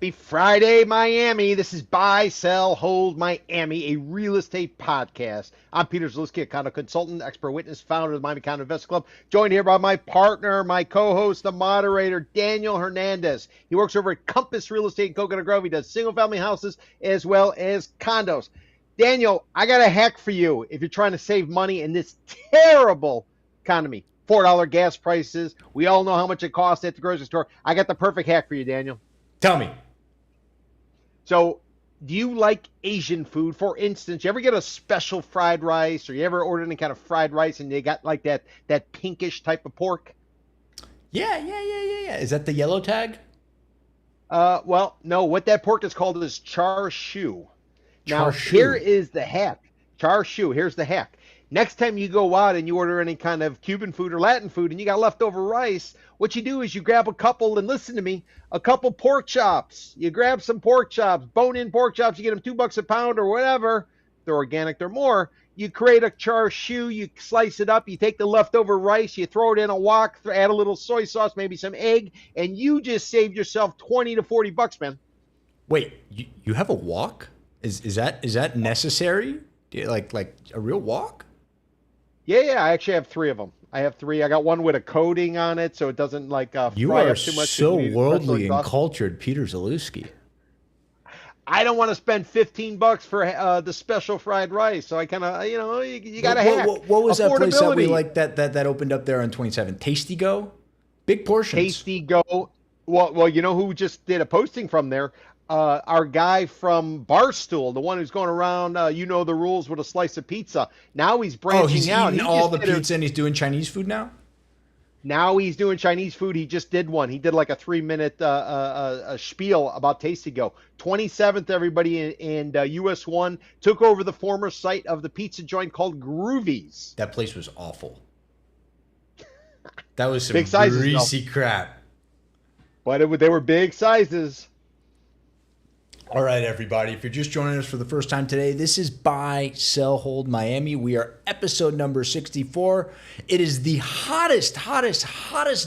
Happy Friday, Miami. This is Buy, Sell, Hold Miami, a real estate podcast. I'm Peter Zalewski, a condo consultant, expert witness, founder of the Miami Condo Investing Club. Joined here by my partner, my co-host, the moderator, Daniel Hernandez. He works over at Compass Real Estate in Coconut Grove. He does single-family houses as well as condos. Daniel, I got a hack for you if you're trying to save money in this terrible economy. $4 gas prices. We all know how much it costs at the grocery store. I got the perfect hack for you, Daniel. Tell me. So, do you like Asian food? For instance, you ever get a special fried rice, or you ever order any kind of fried rice and they got like that pinkish type of pork? Yeah. Is that the yellow tag? Well, no. What that pork is called is char siu. Now, here is the hack. Char siu. Here's the hack. Next time you go out and you order any kind of Cuban food or Latin food and you got leftover rice, what you do is you grab a couple, and listen to me, a couple pork chops. You grab some pork chops, bone-in pork chops. You get them $2 a pound or whatever. They're organic, they're more. You create a char siu. You slice it up. You take the leftover rice. You throw it in a wok. Add a little soy sauce, maybe some egg, and you just saved yourself $20 to $40, man. Wait, you have a wok? Is that necessary? Like a real wok? Yeah. I actually have three of them. I have three. I got one with a coating on it, so it doesn't like fry up too much. You are so worldly and cultured, Peter Zalewski. I don't want to spend $15 for the special fried rice, so I kind of, you got to hack. What was that place that we like that opened up there on 27? Tasty Go? Big portions. Tasty Go. Well, you know who just did a posting from there? Our guy from Barstool, the one who's going around, you know the rules with a slice of pizza. Now he's branching out. He's eating all the pizza and he's doing Chinese food now? Now he's doing Chinese food. He just did one. He did like a 3-minute spiel about Tasty Go. 27th, everybody in US 1 took over the former site of the pizza joint called Groovy's. That place was awful. That was some big sizes, greasy crap. But they were big sizes. All right, everybody. If you're just joining us for the first time today, this is Buy, Sell, Hold Miami. We are episode number 64. It is the hottest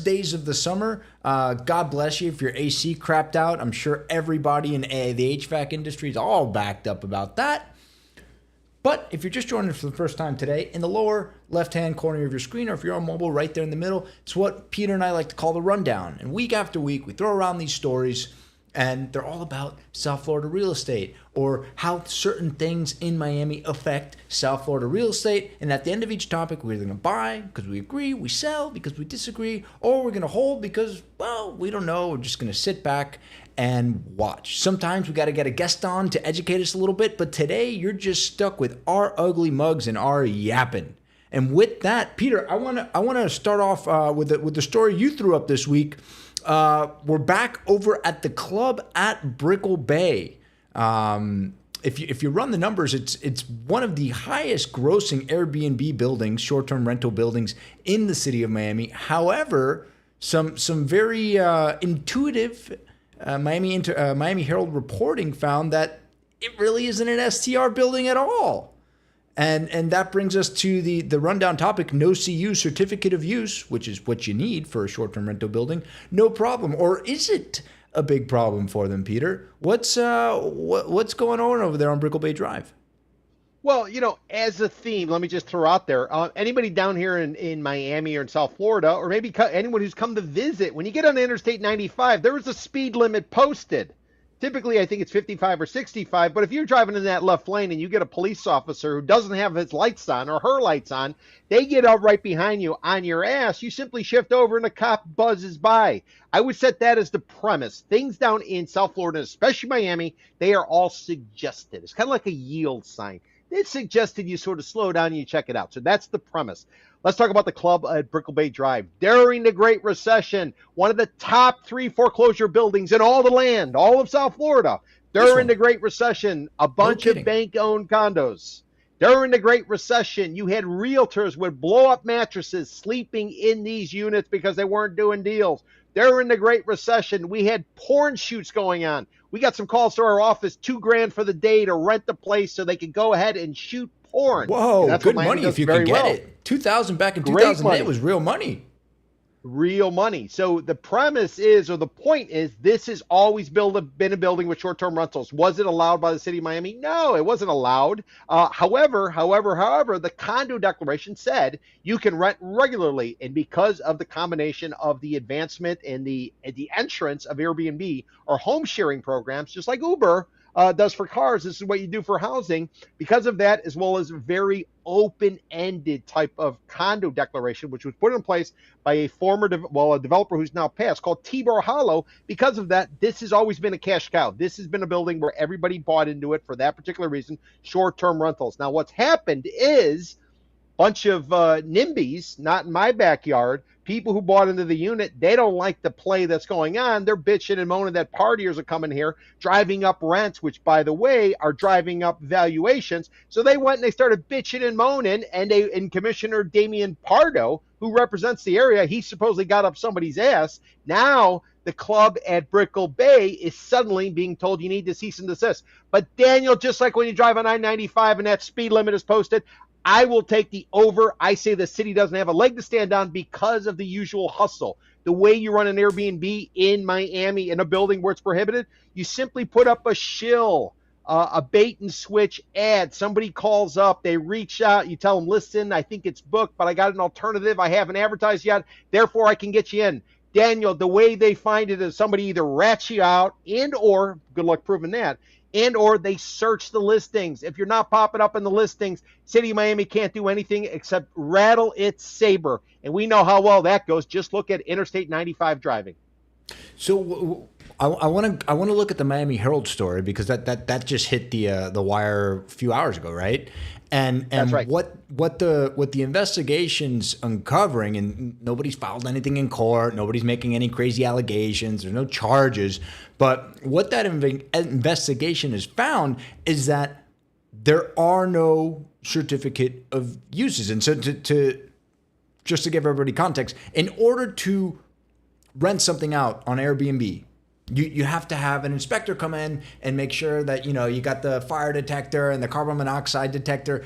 days of the summer. God bless you if your AC crapped out. I'm sure everybody in the HVAC industry is all backed up about that. But if you're just joining us for the first time today, in the lower left-hand corner of your screen, or if you're on mobile, right there in the middle, it's what Peter and I like to call the rundown. And week after week, we throw around these stories, and they're all about South Florida real estate, or how certain things in Miami affect South Florida real estate. And at the end of each topic, we're going to buy because we agree, we sell because we disagree, or we're going to hold because, well, we don't know. We're just going to sit back and watch. Sometimes we got to get a guest on to educate us a little bit, but today you're just stuck with our ugly mugs and our yapping. And with that, Peter, I want to start off with the story you threw up this week. We're back over at the club at Brickell Bay. If you run the numbers, it's one of the highest grossing Airbnb buildings, short-term rental buildings in the city of Miami. However, some very intuitive Miami Herald reporting found that it really isn't an STR building at all. And that brings us to the rundown topic, no CU, certificate of use, which is what you need for a short-term rental building. No problem. Or is it a big problem for them, Peter? What's going on over there on Brickell Bay Drive? Well, as a theme, let me just throw out there, anybody down here in Miami or in South Florida, or maybe anyone who's come to visit, when you get on Interstate 95, there is a speed limit posted. Typically, I think it's 55 or 65, but if you're driving in that left lane and you get a police officer who doesn't have his lights on or her lights on, they get out right behind you on your ass. You simply shift over and the cop buzzes by. I would set that as the premise. Things down in South Florida, especially Miami, they are all suggested. It's kind of like a yield sign. It's suggested you sort of slow down and you check it out. So that's the premise. Let's talk about the club at Brickell Bay Drive. During the Great Recession, one of the top 3 foreclosure buildings in all the land, all of South Florida. During the Great Recession, a bunch of bank-owned condos. During the Great Recession, you had realtors with blow-up mattresses sleeping in these units because they weren't doing deals. During the Great Recession, we had porn shoots going on. We got some calls to our office, $2,000 for the day to rent the place so they could go ahead and shoot porn. Whoa, good money if you could get it. $2,000 back in 2008 was real money. real money. So the premise is, or the point is, this has always been a building with short-term rentals. Was it allowed by the city of Miami? No, it wasn't allowed. However, the condo declaration said you can rent regularly, and because of the combination of the advancement and the entrance of Airbnb or home sharing programs, just like Uber does for cars, this is what you do for housing. Because of that, as well as very open-ended type of condo declaration, which was put in place by a a developer who's now passed, called T-Bar Hollow. Because of that, this has always been a cash cow. This has been a building where everybody bought into it for that particular reason, short-term rentals. Now, what's happened is bunch of NIMBYs, not in my backyard, people who bought into the unit, they don't like the play that's going on. They're bitching and moaning that partiers are coming here, driving up rents, which, by the way, are driving up valuations. So they went and they started bitching and moaning, and Commissioner Damian Pardo, who represents the area, he supposedly got up somebody's ass. Now the club at Brickell Bay is suddenly being told you need to cease and desist. But Daniel, just like when you drive on I-95 and that speed limit is posted, I will take the over. I say the city doesn't have a leg to stand on because of the usual hustle. The way you run an Airbnb in Miami in a building where it's prohibited, you simply put up a shill, a bait and switch ad. Somebody calls up, they reach out, you tell them, listen, I think it's booked, but I got an alternative. I haven't advertised yet. Therefore, I can get you in. Daniel, the way they find it is somebody either rats you out or, good luck proving that, or they search the listings. If you're not popping up in the listings, City of Miami can't do anything except rattle its saber. And we know how well that goes. Just look at Interstate 95 driving. So I want to look at the Miami Herald story, because that just hit the wire a few hours ago, right? And That's right. what the investigation's uncovering, and nobody's filed anything in court, nobody's making any crazy allegations, there's no charges, but what that investigation has found is that there are no certificate of uses. And so to just to give everybody context, in order to rent something out on Airbnb, you have to have an inspector come in and make sure that, you got the fire detector and the carbon monoxide detector.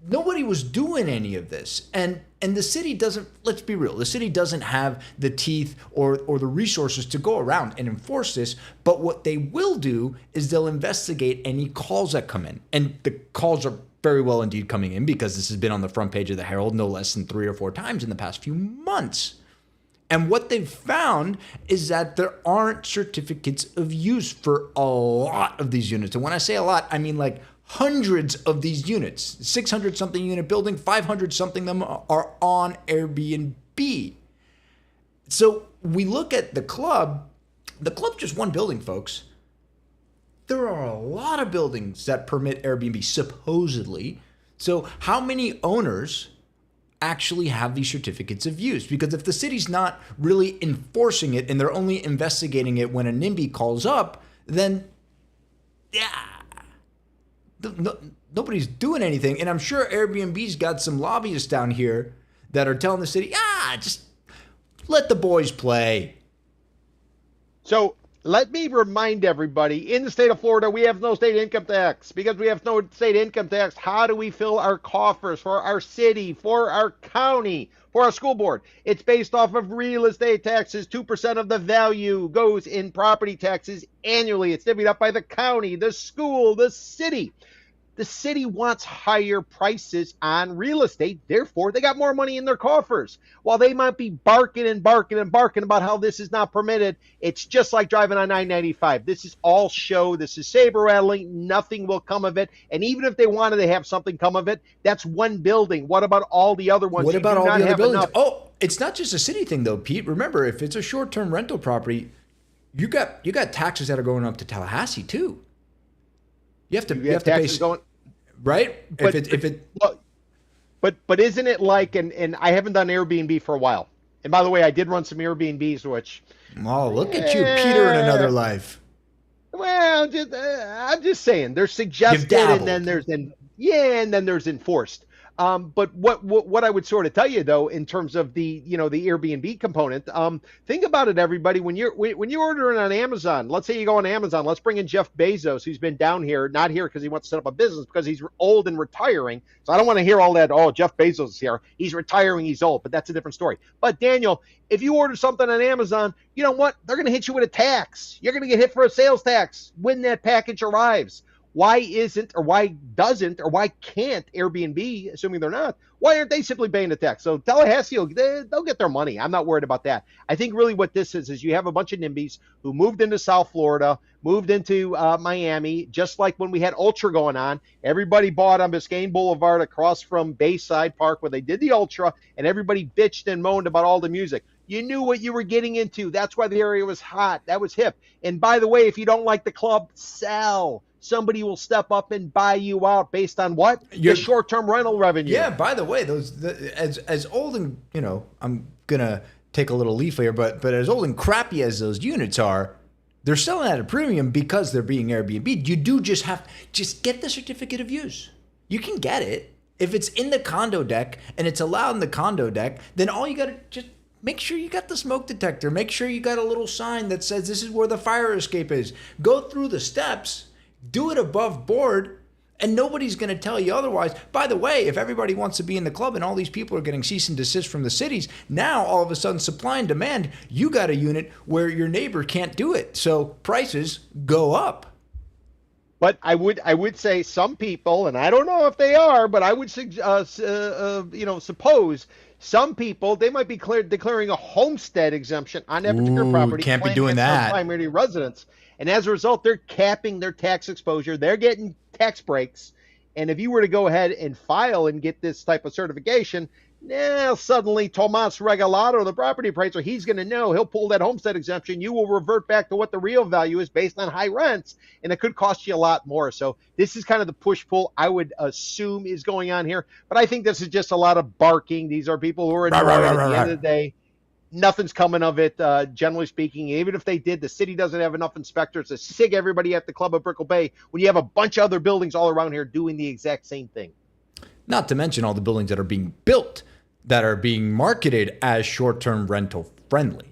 Nobody was doing any of this. And the city doesn't, let's be real, the city doesn't have the teeth or the resources to go around and enforce this. But what they will do is they'll investigate any calls that come in. And the calls are very well indeed coming in, because this has been on the front page of the Herald no less than 3 or 4 times in the past few months. And what they've found is that there aren't certificates of use for a lot of these units. And when I say a lot, I mean like hundreds of these units. 600-something unit building, 500-something them are on Airbnb. So we look at the club. The club's just one building, folks. There are a lot of buildings that permit Airbnb, supposedly. So how many owners actually have these certificates of use? Because if the city's not really enforcing it and they're only investigating it when a NIMBY calls up, then nobody's doing anything. And I'm sure Airbnb's got some lobbyists down here that are telling the city, just let the boys play. So let me remind everybody, in the state of Florida, we have no state income tax. Because we have no state income tax, how do we fill our coffers for our city, for our county, for our school board? It's based off of real estate taxes. 2% of the value goes in property taxes annually. It's divvied up by the county, the school, the city. The city wants higher prices on real estate. Therefore, they got more money in their coffers. While they might be barking about how this is not permitted, it's just like driving on I-95. This is all show. This is saber rattling. Nothing will come of it. And even if they wanted to have something come of it, that's one building. What about all the other ones? What about all the other buildings? Enough? Oh, it's not just a city thing, though, Pete. Remember, if it's a short-term rental property, you got taxes that are going up to Tallahassee, too. You have to pay, going, right? But isn't it like, and I haven't done Airbnb for a while. And by the way, I did run some Airbnbs, which. Oh, look at you, Peter, in another life. Well, I'm just saying, there's suggested, and then there's enforced. But what I would sort of tell you though, in terms of the the Airbnb component, think about it, everybody. When you're ordering on Amazon, let's say you go on Amazon. Let's bring in Jeff Bezos, who's been down here, not here because he wants to set up a business, because he's old and retiring. So I don't want to hear all that. Oh, Jeff Bezos is here. He's retiring. He's old. But that's a different story. But Daniel, if you order something on Amazon, you know what? They're going to hit you with a tax. You're going to get hit for a sales tax when that package arrives. Why isn't, or why doesn't, or why can't Airbnb, assuming they're not, why aren't they simply paying the tax? So Tallahassee, they'll get their money. I'm not worried about that. I think really what this is you have a bunch of NIMBYs who moved into South Florida, moved into Miami, just like when we had Ultra going on. Everybody bought on Biscayne Boulevard across from Bayside Park where they did the Ultra, and everybody bitched and moaned about all the music. You knew what you were getting into. That's why the area was hot. That was hip. And by the way, if you don't like the club, sell. Somebody will step up and buy you out based on what? Your short-term rental revenue. Yeah, by the way, as old and, I'm going to take a little leaf here, but as old and crappy as those units are, they're selling at a premium because they're being Airbnb. You do just get the certificate of use. You can get it. If it's in the condo deck and it's allowed in the condo deck, then all you got to just make sure you got the smoke detector. Make sure you got a little sign that says this is where the fire escape is. Go through the steps. Do it above board, and nobody's going to tell you otherwise. By the way, if everybody wants to be in the club and all these people are getting cease and desist from the cities, now all of a sudden supply and demand, you got a unit where your neighbor can't do it. So prices go up. But I would say some people, and I don't know if they are, but I would suppose some people, they might be declaring a homestead exemption on that particular property. Can't be doing that. Primary residence. And as a result, they're capping their tax exposure. They're getting tax breaks. And if you were to go ahead and file and get this type of certification, now suddenly Tomas Regalado, the property appraiser, he's going to know. He'll pull that homestead exemption. You will revert back to what the real value is based on high rents, and it could cost you a lot more. So this is kind of the push-pull I would assume is going on here. But I think this is just a lot of barking. These are people who are annoyed. At the end of the day, nothing's coming of it, generally speaking. Even if they did, the city doesn't have enough inspectors to sig everybody at the Club of Brickell Bay when you have a bunch of other buildings all around here doing the exact same thing. Not to mention all the buildings that are being built that are being marketed as short-term rental friendly.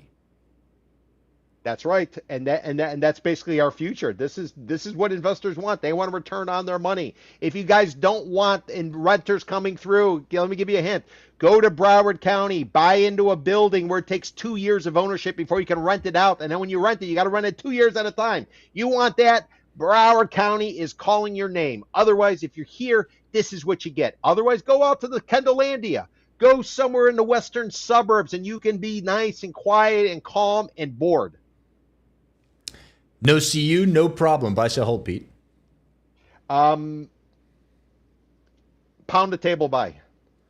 That's right, and that's basically our future. This is what investors want. They want to return on their money. If you guys don't want renters coming through, let me give you a hint. Go to Broward County, buy into a building where it takes 2 years of ownership before you can rent it out, and then when you rent it, you got to rent it 2 years at a time. You want that? Broward County is calling your name. Otherwise, if you're here, this is what you get. Otherwise, go out to the Kendallandia. Go somewhere in the western suburbs, and you can be nice and quiet and calm and bored. No CU, no problem. Buy, sell, hold, Pete. Pound the table buy.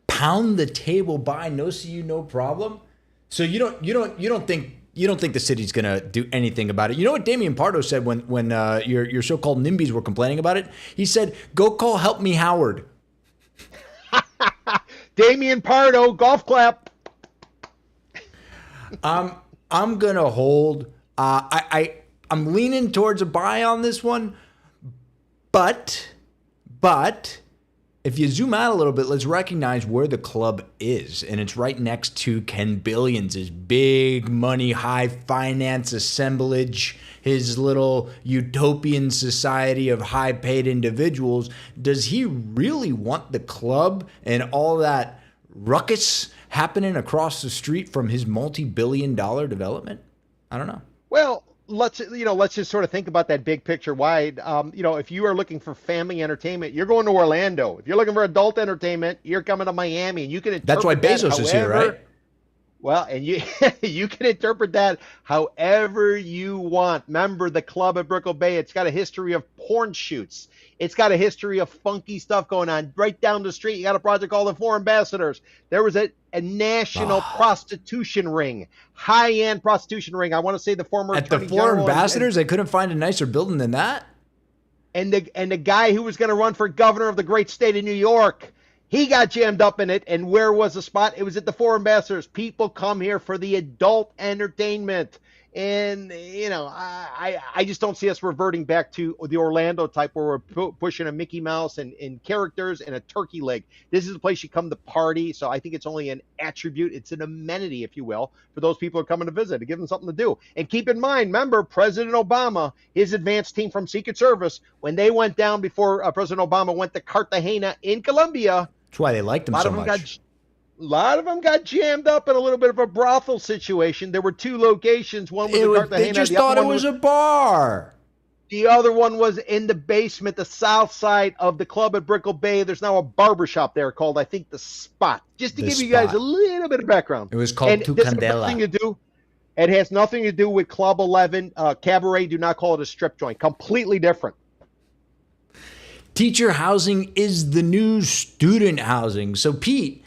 Pound the table buy. No CU, no problem. So you don't think the city's gonna do anything about it? You know what Damian Pardo said when your so-called NIMBYs were complaining about it? He said, "Go call Help Me Howard." Damian Pardo, golf clap. I'm gonna hold. I'm leaning towards a buy on this one, but if you zoom out a little bit, let's recognize where the club is, and it's right next to Ken Billions' big money, high finance assemblage, his little utopian society of high-paid individuals. Does he really want the club and all that ruckus happening across the street from his multi-billion-dollar development? I don't know. Well, let's just sort of think about that big picture wide. If you are looking for family entertainment, you're going to Orlando. If you're looking for adult entertainment, you're coming to Miami, and you can. That's why Bezos is here, right? Well, and you you can interpret that however you want. Remember, the club at Brickell Bay, it's got a history of porn shoots. It's got a history of funky stuff going on. Right down the street, you got a project called the Four Ambassadors. There was a national prostitution ring, high-end prostitution ring. I want to say the former at the Four Ambassadors, they couldn't find a nicer building than that. And the guy who was going to run for governor of the great state of New York, He got jammed up in it, and where was the spot? It was at the Four Ambassadors. People come here for the adult entertainment. And, I just don't see us reverting back to the Orlando type where we're pushing a Mickey Mouse and characters and a turkey leg. This is a place you come to party. So I think it's only an attribute. It's an amenity, if you will, for those people who are coming to visit, to give them something to do. And keep in mind, remember, President Obama, his advance team from Secret Service, when they went down before President Obama went to Cartagena in Colombia. That's why they liked him so much. A lot of them got jammed up in a little bit of a brothel situation. There were two locations. One was in Cartagena. They just thought it was a bar. The other one was in the basement, the south side of the club at Brickell Bay. There's now a barbershop there called, I think, The Spot. Just to give you guys a little bit of background. It was called Tu Candela. It has nothing to do with Club 11. Cabaret, do not call it a strip joint. Completely different. Teacher housing is the new student housing. So, Pete,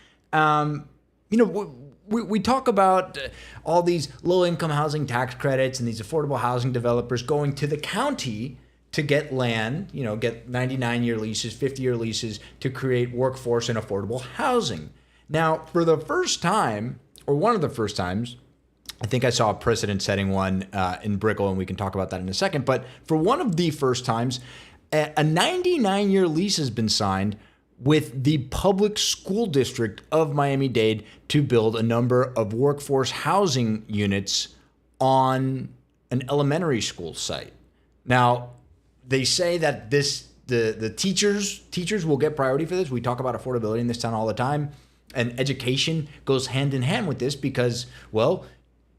we talk about all these low-income housing tax credits and these affordable housing developers going to the county to get land, get 99-year leases, 50-year leases to create workforce and affordable housing. Now, for the first time, or one of the first times, I think I saw a precedent-setting one in Brickell, and we can talk about that in a second. But for one of the first times, a 99-year lease has been signed with the public school district of Miami-Dade to build a number of workforce housing units on an elementary school site. Now, they say that the teachers will get priority for this. We talk about affordability in this town all the time, and education goes hand in hand with this because, well,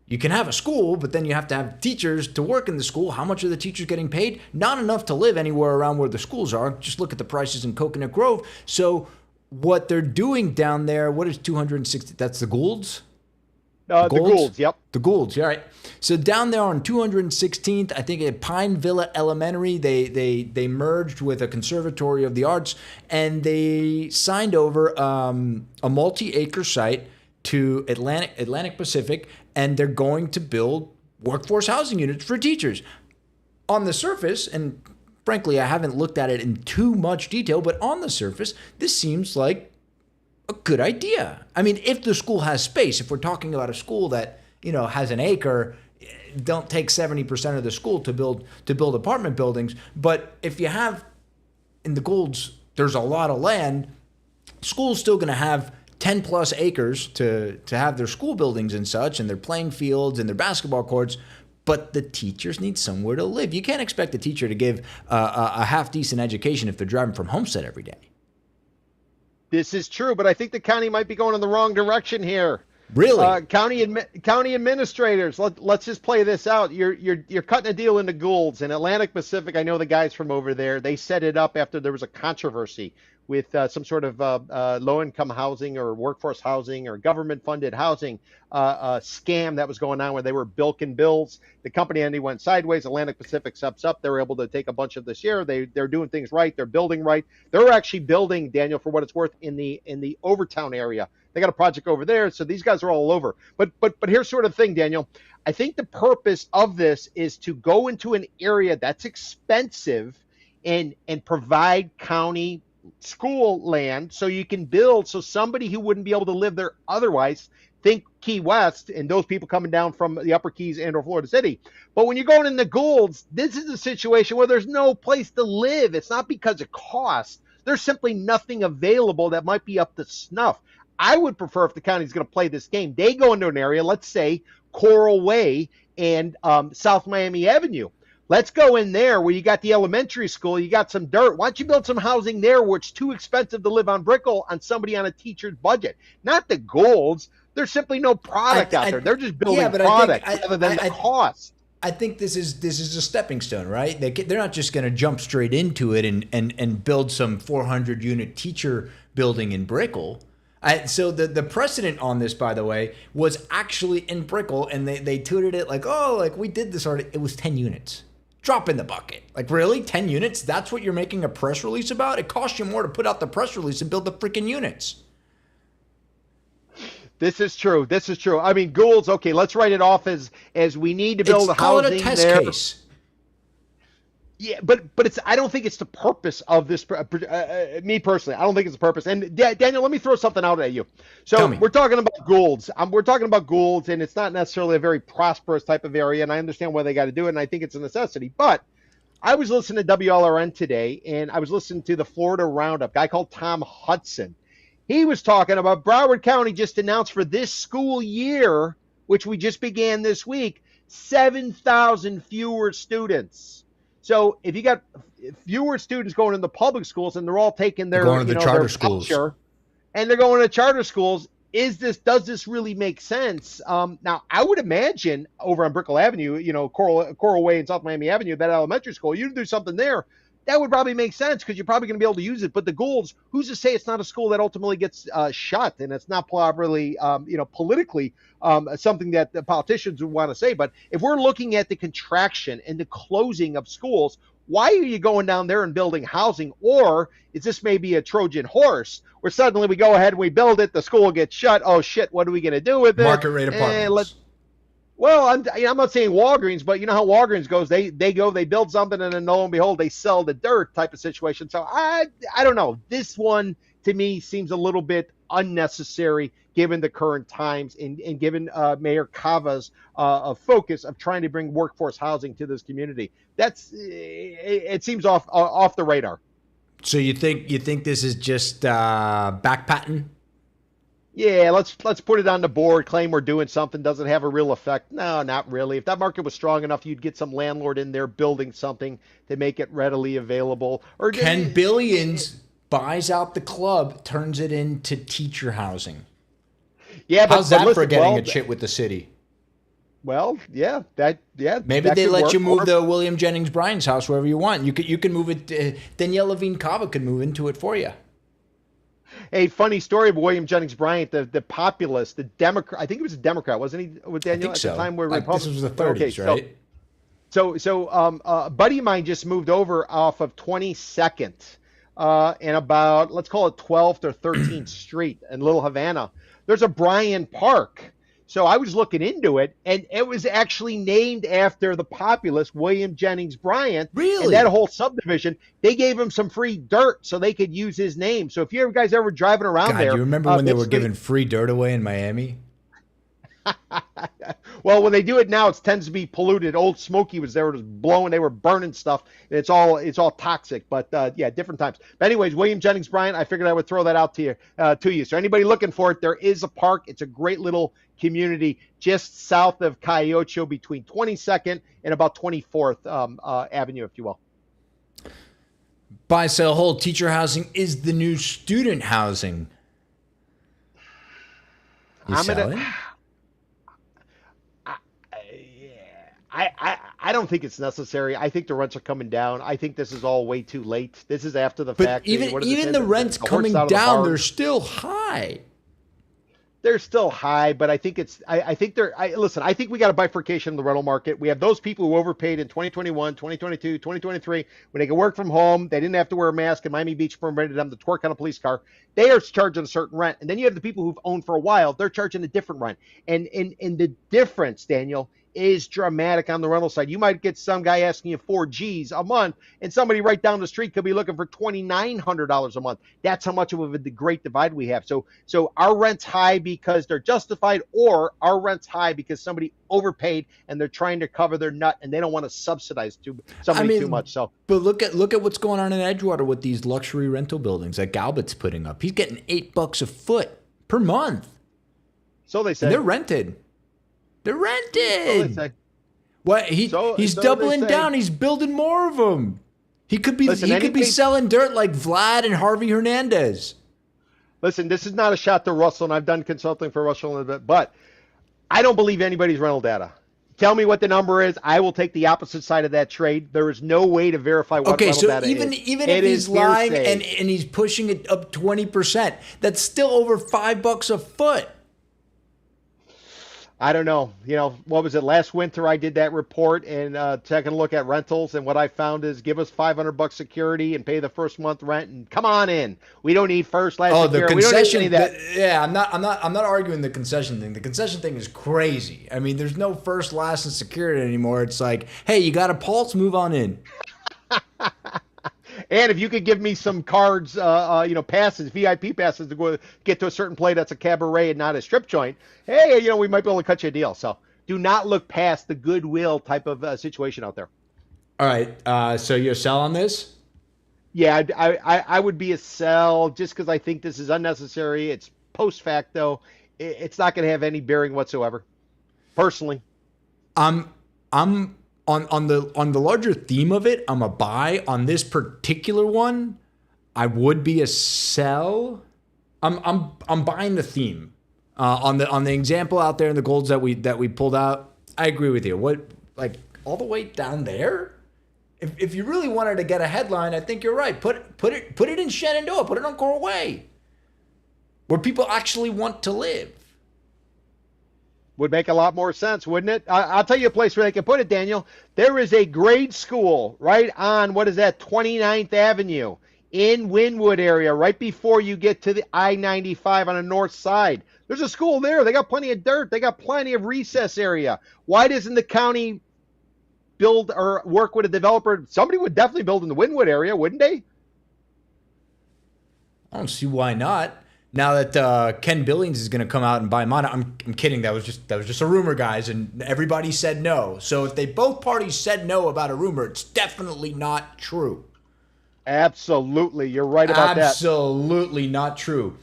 you can have a school, but then you have to have teachers to work in the school. How much are the teachers getting paid? Not enough to live anywhere around where the schools are. Just look at the prices in Coconut Grove. So what they're doing down there, what is 260? That's the Goulds? The Goulds, yep. The Goulds, yeah, right. So down there on 216th, I think at Pine Villa Elementary, they merged with a Conservatory of the Arts, and they signed over a multi-acre site to Atlantic Pacific, and they're going to build workforce housing units for teachers. On the surface, and frankly, I haven't looked at it in too much detail, but on the surface, this seems like a good idea. I mean, if the school has space, if we're talking about a school that, has an acre, don't take 70% of the school to build apartment buildings. But if you have, in the Goulds, there's a lot of land, school's still going to have 10 plus acres to have their school buildings and such, and their playing fields and their basketball courts, but the teachers need somewhere to live. You can't expect a teacher to give a half-decent education if they're driving from Homestead every day. This is true, but I think the county might be going in the wrong direction here. Really? County administrators, let's just play this out. You're cutting a deal into Goulds and Atlantic Pacific. I know the guys from over there. They set it up after there was a controversy with some sort of low-income housing or workforce housing or government-funded housing scam that was going on where they were bilking bills. The company entity went sideways. Atlantic Pacific steps up. They were able to take a bunch of this year. They're doing things right. They're building right. They're actually building, Daniel, for what it's worth, in the Overtown area. They got a project over there, so these guys are all over. But here's sort of the thing, Daniel. I think the purpose of this is to go into an area that's expensive and provide county school land so you can build, so somebody who wouldn't be able to live there otherwise, think Key West and those people coming down from the Upper Keys and or Florida City. But when you're going in the Goulds, this is a situation where there's no place to live. It's not because of cost. There's simply nothing available that might be up to snuff. I would prefer, if the county's going to play this game, they go into an area, let's say Coral Way and South Miami Avenue. Let's go in there where you got the elementary school, you got some dirt. Why don't you build some housing there where it's too expensive to live on Brickell on somebody on a teacher's budget? Not the Goulds. There's simply no product out there. They're just building product rather than the cost. I think this is a stepping stone, right? They're not just going to jump straight into it and build some 400-unit teacher building in Brickell. So the precedent on this, by the way, was actually in Brickell, and they tooted it like we did this already. It was 10 units. Drop in the bucket. Like, really? 10 units? That's what you're making a press release about? It costs you more to put out the press release and build the freaking units. This is true. I mean, Goulds, okay, let's write it off as we need to build a housing there. Call it a test case. Yeah, but it's I don't think it's the purpose of this. Me personally, I don't think it's the purpose. And Daniel, let me throw something out at you. Tell So me. we're talking about Goulds. We're talking about Goulds, and it's not necessarily a very prosperous type of area. And I understand why they got to do it, and I think it's a necessity. But I was listening to WLRN today, and I was listening to the Florida Roundup. Guy called Tom Hudson. He was talking about Broward County just announced for this school year, which we just began this week, 7,000 fewer students. So if you got fewer students going into public schools and they're all taking They're their, going to the charter their schools. voucher and they're going to charter schools, does this really make sense? Now, I would imagine over on Brickell Avenue, Coral Way and South Miami Avenue, that elementary school, you do something there. That would probably make sense because you're probably going to be able to use it. But the Goulds, who's to say it's not a school that ultimately gets shut and it's not properly, politically something that the politicians would want to say. But if we're looking at the contraction and the closing of schools, why are you going down there and building housing? Or is this maybe a Trojan horse where suddenly we go ahead and we build it, the school gets shut? Oh shit, what are we going to do with it? Market rate apartments. Well, I'm not saying Walgreens, but you know how Walgreens goes. They build something, and then lo and behold, they sell the dirt type of situation. So I don't know. This one to me seems a little bit unnecessary given the current times and given Mayor Cava's focus of trying to bring workforce housing to this community. It seems off the radar. So you think this is just back patent? Yeah, let's put it on the board, claim we're doing something, doesn't have a real effect. No, not really. If that market was strong enough, you'd get some landlord in there building something to make it readily available. Or Ken Billions buys out the club, turns it into teacher housing. Yeah, how's that for getting a chit with the city? Well, yeah, maybe they let you move the William Jennings Bryan's house wherever you want. You can move it. Danielle Levine Cava could move into it for you. A funny story of William Jennings Bryant, the populist, the Democrat. I think he was a Democrat, wasn't he? With Daniel at the time, where this was the 30s, okay, right? So a buddy of mine just moved over off of 22nd and about, let's call it 12th or 13th Street in Little Havana. There's a Bryan Park. So I was looking into it, and it was actually named after the populist William Jennings Bryant. Really? And that whole subdivision, they gave him some free dirt so they could use his name. So if you guys ever driving around there. Do you remember when they were giving free dirt away in Miami? Well, when they do it now, it tends to be polluted. Old Smoky was there, was blowing. They were burning stuff. And it's all toxic. But yeah, different times. But anyways, William Jennings Bryant, I figured I would throw that out to you. So anybody looking for it, there is a park. It's a great little community just south of Cayocho between 22nd and about 24th Avenue, if you will. Buy, sell, hold. Teacher housing is the new student housing. You selling? I don't think it's necessary. I think the rents are coming down. I think this is all way too late. This is after the fact. Even the rents coming down, they're still high. They're still high, but I think listen, I think we got a bifurcation in the rental market. We have those people who overpaid in 2021, 2022, 2023, when they could work from home. They didn't have to wear a mask, and Miami Beach permitted them to twerk on a police car. They are charging a certain rent. And then you have the people who've owned for a while. They're charging a different rent. And the difference, Daniel, is dramatic on the rental side. You might get some guy asking you $4,000 a month, and somebody right down the street could be looking for $2,900 a month. That's how much of a great divide we have. So our rent's high because they're justified, or our rent's high because somebody overpaid and they're trying to cover their nut and they don't want to subsidize somebody too much. So, but look at what's going on in Edgewater with these luxury rental buildings that Galbut's putting up. He's getting $8 a foot per month. So they say. And they're rented. They're rented. So what he's doubling down. He's building more of them. He could be selling dirt like Vlad and Harvey Hernandez. Listen, this is not a shot to Russell, and I've done consulting for Russell a little bit, but I don't believe anybody's rental data. Tell me what the number is. I will take the opposite side of that trade. There is no way to verify what rental data is. Okay, so even if he's lying and he's pushing it up 20%, that's still over $5 a foot. I don't know. What was it? Last winter I did that report and taking a look at rentals, and what I found is give us $500 security and pay the first month rent and come on in. We don't need first, last security. The concession. We don't need any of that. I'm not arguing the concession thing. The concession thing is crazy. I mean, there's no first, last, and security anymore. It's like, hey, you got a pulse? Move on in. And if you could give me some cards, passes, VIP passes to go get to a certain play that's a cabaret and not a strip joint, hey, we might be able to cut you a deal. So do not look past the goodwill type of situation out there. All right. So you're a sell on this? Yeah, I would be a sell just because I think this is unnecessary. It's post facto. It's not going to have any bearing whatsoever. Personally, I'm on the larger theme of it. I'm a buy on this particular one. I would be a sell. I'm buying the theme on the example out there in the golds that we pulled out. I agree with you. What, like, all the way down there? If you really wanted to get a headline, I think you're right. Put it in Shenandoah. Put it on Coral Way, where people actually want to live. Would make a lot more sense, wouldn't it? I'll tell you a place where they can put it, Daniel. There is a grade school right on, 29th Avenue in Wynwood area, right before you get to the I-95 on the north side. There's a school there. They got plenty of dirt. They got plenty of recess area. Why doesn't the county build or work with a developer? Somebody would definitely build in the Wynwood area, wouldn't they? I don't see why not. Now that Ken Billings is going to come out and buy Mono, I'm kidding. That was just a rumor, guys, and everybody said no. So if both parties said no about a rumor, it's definitely not true. Absolutely, you're right about that. Absolutely not true.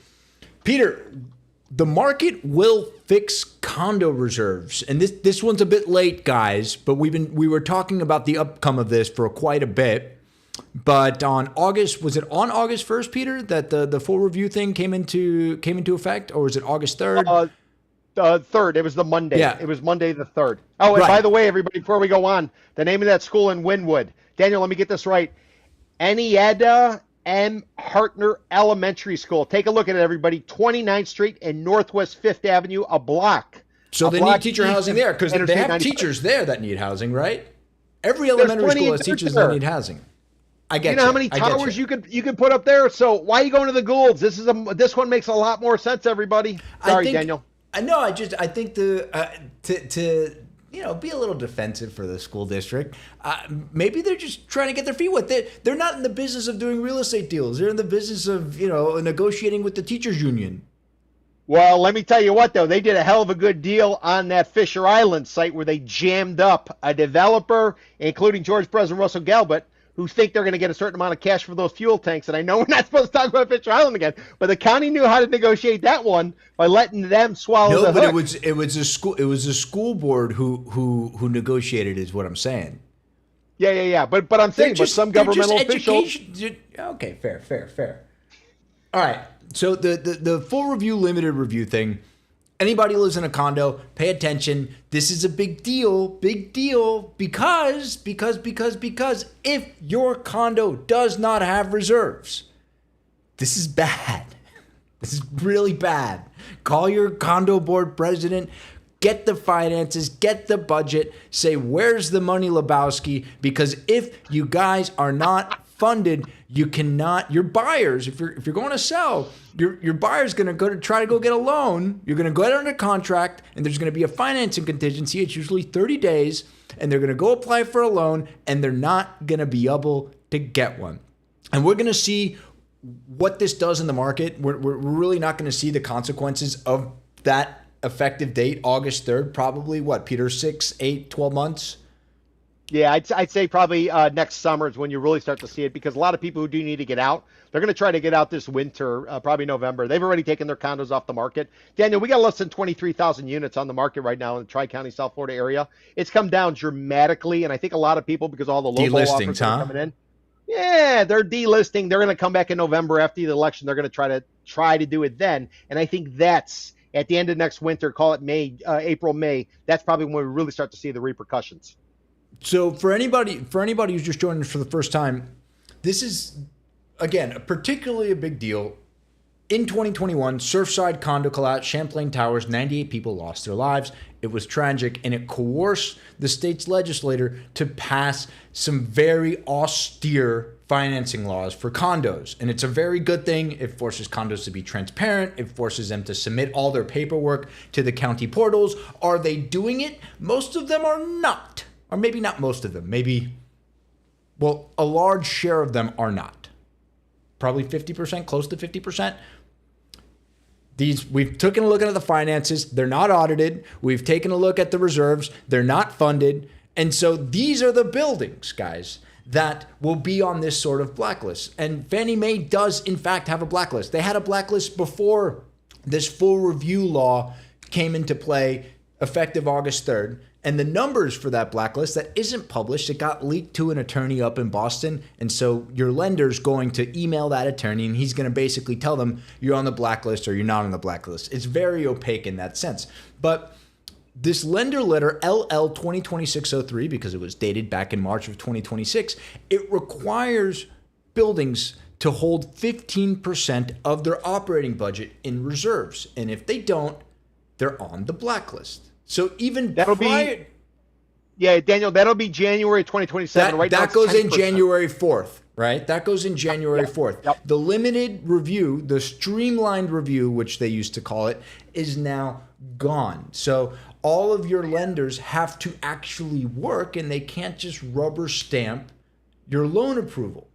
Peter, the market will fix condo reserves, and this one's a bit late, guys. But we were talking about the outcome of this for quite a bit. But was it on August 1st, Peter, that the full review thing came into effect, or was it August 3rd? The 3rd. It was the Monday. Yeah. It was Monday the 3rd. Oh, and right. By the way, everybody, before we go on, the name of that school in Wynwood, Daniel, let me get this right. Enieda M. Hartner Elementary School. Take a look at it, everybody. 29th Street and Northwest 5th Avenue, a block. So they need teacher housing there because they have teachers there that need housing, right? Every elementary school has teachers that need housing. I get you. Know how many towers you could put up there? So why are you going to the Goulds? This one makes a lot more sense, everybody. Sorry, Daniel. I know. I think to be a little defensive for the school district. Maybe they're just trying to get their feet wet. They're not in the business of doing real estate deals. They're in the business of negotiating with the teachers union. Well, let me tell you what, though. They did a hell of a good deal on that Fisher Island site where they jammed up a developer, including George President Russell Galbert, who think they're going to get a certain amount of cash for those fuel tanks. And I know we're not supposed to talk about Fisher Island again, but the county knew how to negotiate that one by letting them swallow the hook. It was a school board who negotiated, is what I'm saying. Yeah. But I'm saying, some governmental officials. Okay, fair. All right. So the full review, limited review thing. Anybody who lives in a condo, pay attention. This is a big deal, because if your condo does not have reserves, this is bad. This is really bad. Call your condo board president, get the finances, get the budget, say, where's the money, Lebowski? Because if you guys are not funded, you cannot, your buyers, if you're going to sell, your buyer's going to try to go get a loan. You're going to go out under contract, and there's going to be a financing contingency. It's usually 30 days, and they're going to go apply for a loan, and they're not going to be able to get one. And we're going to see what this does in the market. We're really not going to see the consequences of that effective date, August 3rd, probably, what, Peter, 6, 8, 12 months? Yeah, I'd say probably next summer is when you really start to see it, because a lot of people who do need to get out, they're going to try to get out this winter, probably November. They've already taken their condos off the market. Daniel, we got less than 23,000 units on the market right now in the Tri-County, South Florida area. It's come down dramatically, and I think a lot of people, because all the local offers are coming in, yeah, they're delisting. They're going to come back in November after the election. They're going to try to do it then, and I think that's at the end of next winter. Call it May, April, May. That's probably when we really start to see the repercussions. So for anybody who's just joining us for the first time, this is, again, particularly a big deal. In 2021, Surfside condo collapse, Champlain Towers, 98 people lost their lives. It was tragic, and it coerced the state's legislator to pass some very austere financing laws for condos. And it's a very good thing. It forces condos to be transparent. It forces them to submit all their paperwork to the county portals. Are they doing it? Most of them are not. Or maybe not most of them. Maybe, well, a large share of them are not. probably 50%, close to 50%. We've taken a look at the finances. They're not audited. We've taken a look at the reserves. They're not funded. And so these are the buildings, guys, that will be on this sort of blacklist. And Fannie Mae does, in fact, have a blacklist. They had a blacklist before this full review law came into play effective August 3rd. And the numbers for that blacklist that isn't published, it got leaked to an attorney up in Boston. And so your lender's going to email that attorney and he's going to basically tell them you're on the blacklist or you're not on the blacklist. It's very opaque in that sense. But this lender letter, LL 2026-03, because it was dated back in March of 2026, it requires buildings to hold 15% of their operating budget in reserves. And if they don't, they're on the blacklist. So even Daniel, that'll be January 2027. That goes in January 4th, right? That goes in January 4th. Yep. The limited review, the streamlined review, which they used to call it, is now gone. So all of your lenders have to actually work and they can't just rubber stamp your loan approval.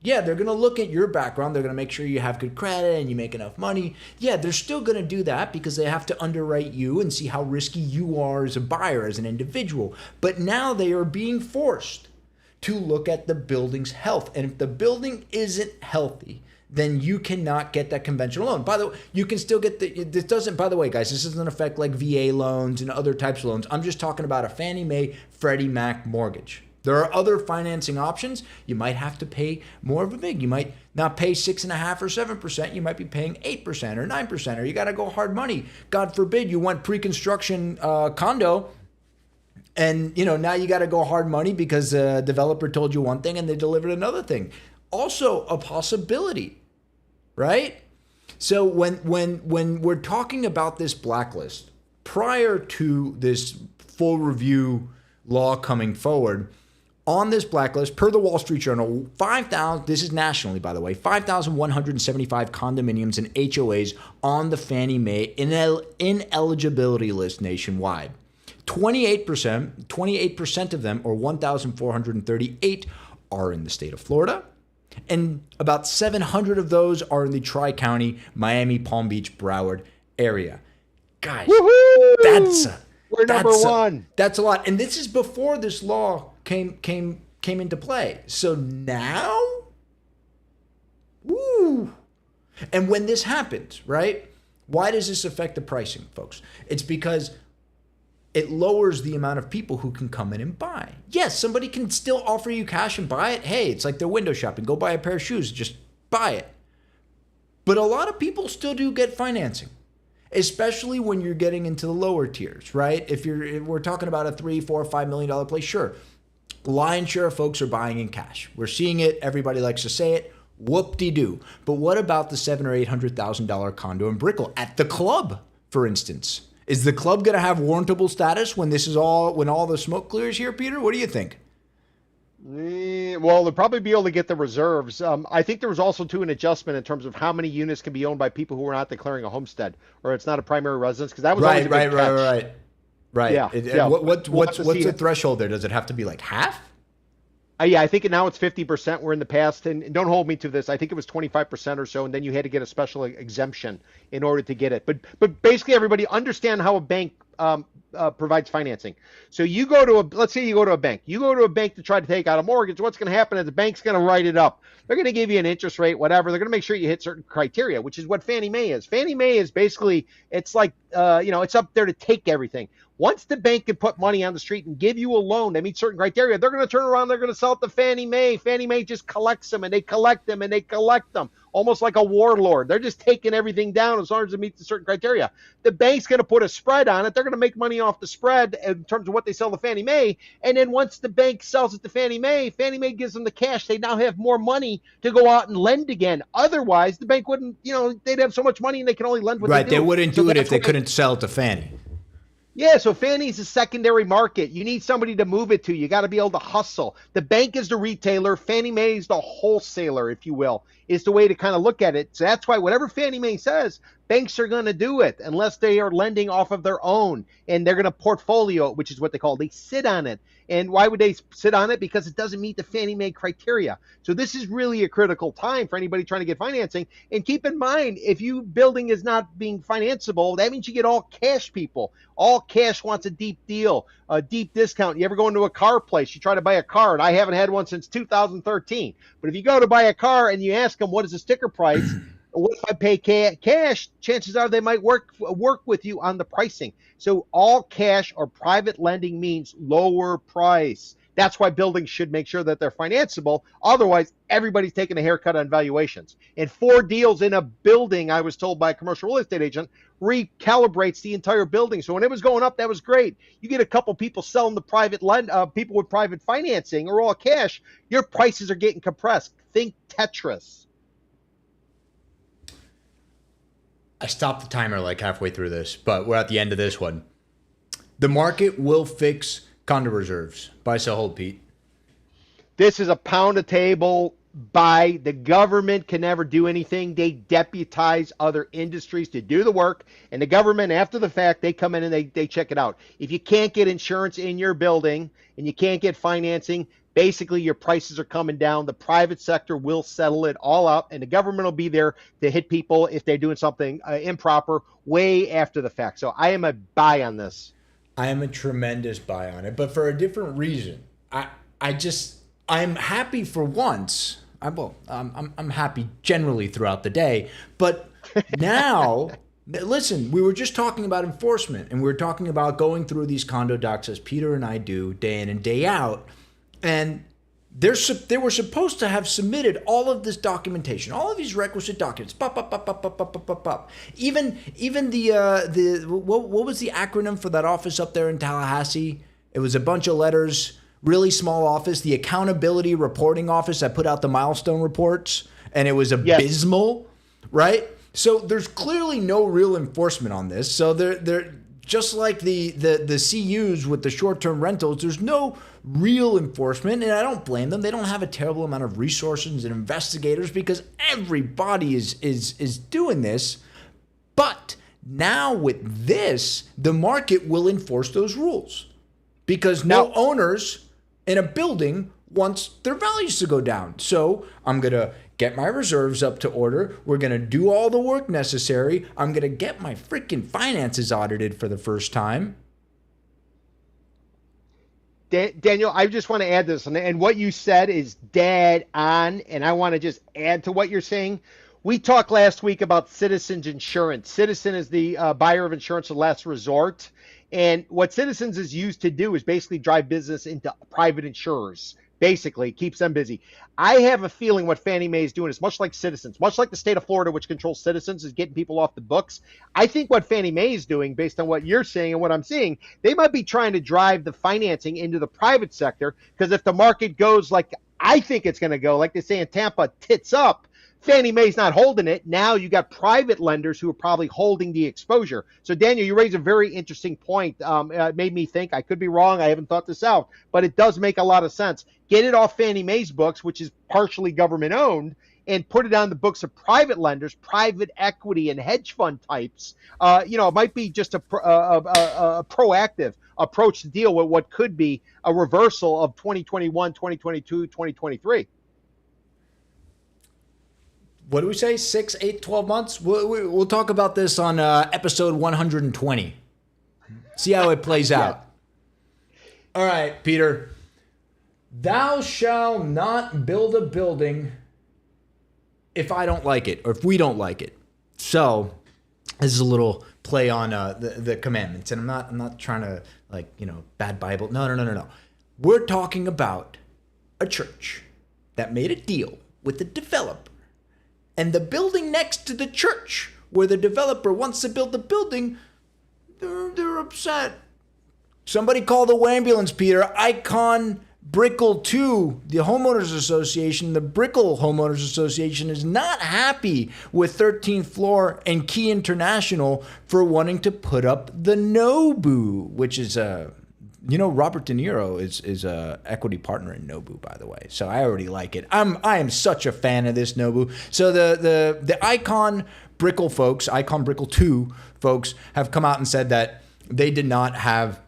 Yeah, they're going to look at your background. They're going to make sure you have good credit and you make enough money. Yeah, they're still going to do that because they have to underwrite you and see how risky you are as a buyer, as an individual. But now they are being forced to look at the building's health. And if the building isn't healthy, then you cannot get that conventional loan. By the way, you can still get this doesn't, by the way, guys, this doesn't affect like VA loans and other types of loans. I'm just talking about a Fannie Mae, Freddie Mac mortgage. There are other financing options. You might have to pay more of a big. You might not pay 6.5% or 7%. You might be paying 8% or 9%, or you got to go hard money. God forbid you went pre-construction condo, and now you got to go hard money because a developer told you one thing and they delivered another thing. Also a possibility, right? So when we're talking about this blacklist, prior to this full review law coming forward, on this blacklist, per the Wall Street Journal, 5,000, this is nationally, by the way, 5,175 condominiums and HOAs on the Fannie Mae ineligibility list nationwide. 28% of them, or 1,438, are in the state of Florida. And about 700 of those are in the Tri-County, Miami, Palm Beach, Broward area. Guys, we're number one. That's a lot. And this is before this law came into play. So now, woo. And when this happens, right? Why does this affect the pricing, folks? It's because it lowers the amount of people who can come in and buy. Yes, somebody can still offer you cash and buy it. Hey, it's like they're window shopping. Go buy a pair of shoes, just buy it. But a lot of people still do get financing, especially when you're getting into the lower tiers, right? If we're talking about a $3, $4, $5 million place, sure. Lion's share of folks are buying in cash. We're seeing it. Everybody likes to say it. Whoop-de-doo. But what about the $700,000 or $800,000 condo in Brickell at the club, for instance? Is the club going to have warrantable status when all the smoke clears here, Peter? What do you think? Well, they'll probably be able to get the reserves. I think there was also, too, an adjustment in terms of how many units can be owned by people who are not declaring a homestead or it's not a primary residence, because that was always a big catch. Right. Yeah. What's the threshold there? Does it have to be like half? Yeah, I think now it's 50%. We're in the past, and don't hold me to this. I think it was 25% or so, and then you had to get a special exemption in order to get it. But basically, everybody understand how a bank provides financing. So let's say you go to a bank. You go to a bank to try to take out a mortgage. What's going to happen is the bank's going to write it up. They're going to give you an interest rate, whatever. They're going to make sure you hit certain criteria, which is what Fannie Mae is. Fannie Mae is basically, it's like, it's up there to take everything. Once the bank can put money on the street and give you a loan that meets certain criteria, they're going to turn around, they're going to sell it to Fannie Mae. Fannie Mae just collects them, and they collect them, and they collect them, almost like a warlord. They're just taking everything down as long as it meets a certain criteria. The bank's going to put a spread on it. They're going to make money off the spread in terms of what they sell to Fannie Mae. And then once the bank sells it to Fannie Mae gives them the cash. They now have more money to go out and lend again. Otherwise, the bank wouldn't, they'd have so much money and they can only lend what they do. Right, they wouldn't do it if they couldn't sell it to Fannie. Yeah, so Fannie's a secondary market. You need somebody to move it to. You got to be able to hustle. The bank is the retailer. Fannie Mae is the wholesaler, if you will, is the way to kind of look at it. So that's why whatever Fannie Mae says, Banks are going to do it unless they are lending off of their own, and they're going to portfolio, which is what they call, they sit on it. And why would they sit on it? Because it doesn't meet the Fannie Mae criteria. So this is really a critical time for anybody trying to get financing. And keep in mind, if you building is not being financeable, that means you get all cash people. All cash wants a deep deal, a deep discount. You ever go into a car place, you try to buy a car, and I haven't had one since 2013. But if you go to buy a car and you ask them, what is the sticker price? What if I pay cash? Chances are they might work with you on the pricing. So all cash or private lending means lower price. That's why buildings should make sure that they're financeable. Otherwise, everybody's taking a haircut on valuations. And 4 deals in a building, I was told by a commercial real estate agent, recalibrates the entire building. So when it was going up, that was great. You get a couple people selling the people with private financing or all cash, your prices are getting compressed. Think Tetris. I stopped the timer like halfway through this, but we're at the end of this one. The market will fix condo reserves. Buy, sell, hold, Pete. This is a pound a table buy. The government can never do anything. They deputize other industries to do the work, and the government, after the fact, they come in and they check it out. If you can't get insurance in your building and you can't get financing, basically your prices are coming down. The private sector will settle it all up, and the government will be there to hit people if they're doing something improper way after the fact. So I am a buy on this. I am a tremendous buy on it, but for a different reason. I'm happy for once. I'm happy generally throughout the day, but now, listen, we were just talking about enforcement, and we were talking about going through these condo docs as Peter and I do day in and day out. And they were supposed to have submitted all of this documentation, all of these requisite documents. Even the what was the acronym for that office up there in Tallahassee? It was a bunch of letters, really small office. The accountability reporting office that put out the milestone reports, and it was abysmal, right? So there's clearly no real enforcement on this. So they're just like the CUs with the short-term rentals, there's no real enforcement, and I don't blame them. They don't have a terrible amount of resources and investigators because everybody is doing this. But now with this, the market will enforce those rules because no owners in a building wants their values to go down. So I'm going to get my reserves up to order. We're going to do all the work necessary. I'm going to get my freaking finances audited for the first time. Daniel, I just want to add this, and what you said is dead on, and I want to just add to what you're saying. We talked last week about Citizens Insurance. Citizen is the buyer of insurance of last resort, and what Citizens is used to do is basically drive business into private insurers. Basically, keeps them busy. I have a feeling what Fannie Mae is doing is much like Citizens, much like the state of Florida, which controls Citizens, is getting people off the books. I think what Fannie Mae is doing, based on what you're saying and what I'm seeing, they might be trying to drive the financing into the private sector, because if the market goes like I think it's going to go, like they say in Tampa, tits up, Fannie Mae's not holding it. Now you got private lenders who are probably holding the exposure. So Daniel, you raise a very interesting point. It made me think. I could be wrong. I haven't thought this out, but it does make a lot of sense. Get it off Fannie Mae's books, which is partially government owned, and put it on the books of private lenders, private equity and hedge fund types. It might be just a proactive approach to deal with what could be a reversal of 2021, 2022, 2023. What do we say? 6, 8, 12 months? We'll talk about this on episode 120. See how it plays out. All right, Peter. Thou shalt not build a building if I don't like it, or if we don't like it. So this is a little play on the commandments, and I'm not trying to bad Bible. No. We're talking about a church that made a deal with the developer. And the building next to the church where the developer wants to build the building, they're upset. Somebody call the ambulance, Peter. Icon Brickell 2, the homeowners association, the Brickell Homeowners Association is not happy with 13th Floor and Key International for wanting to put up the Nobu, which is Robert De Niro is a equity partner in Nobu, by the way. So I already like it. I am such a fan of this Nobu. So the Icon Brickell folks, Icon Brickell 2 folks, have come out and said that they did not have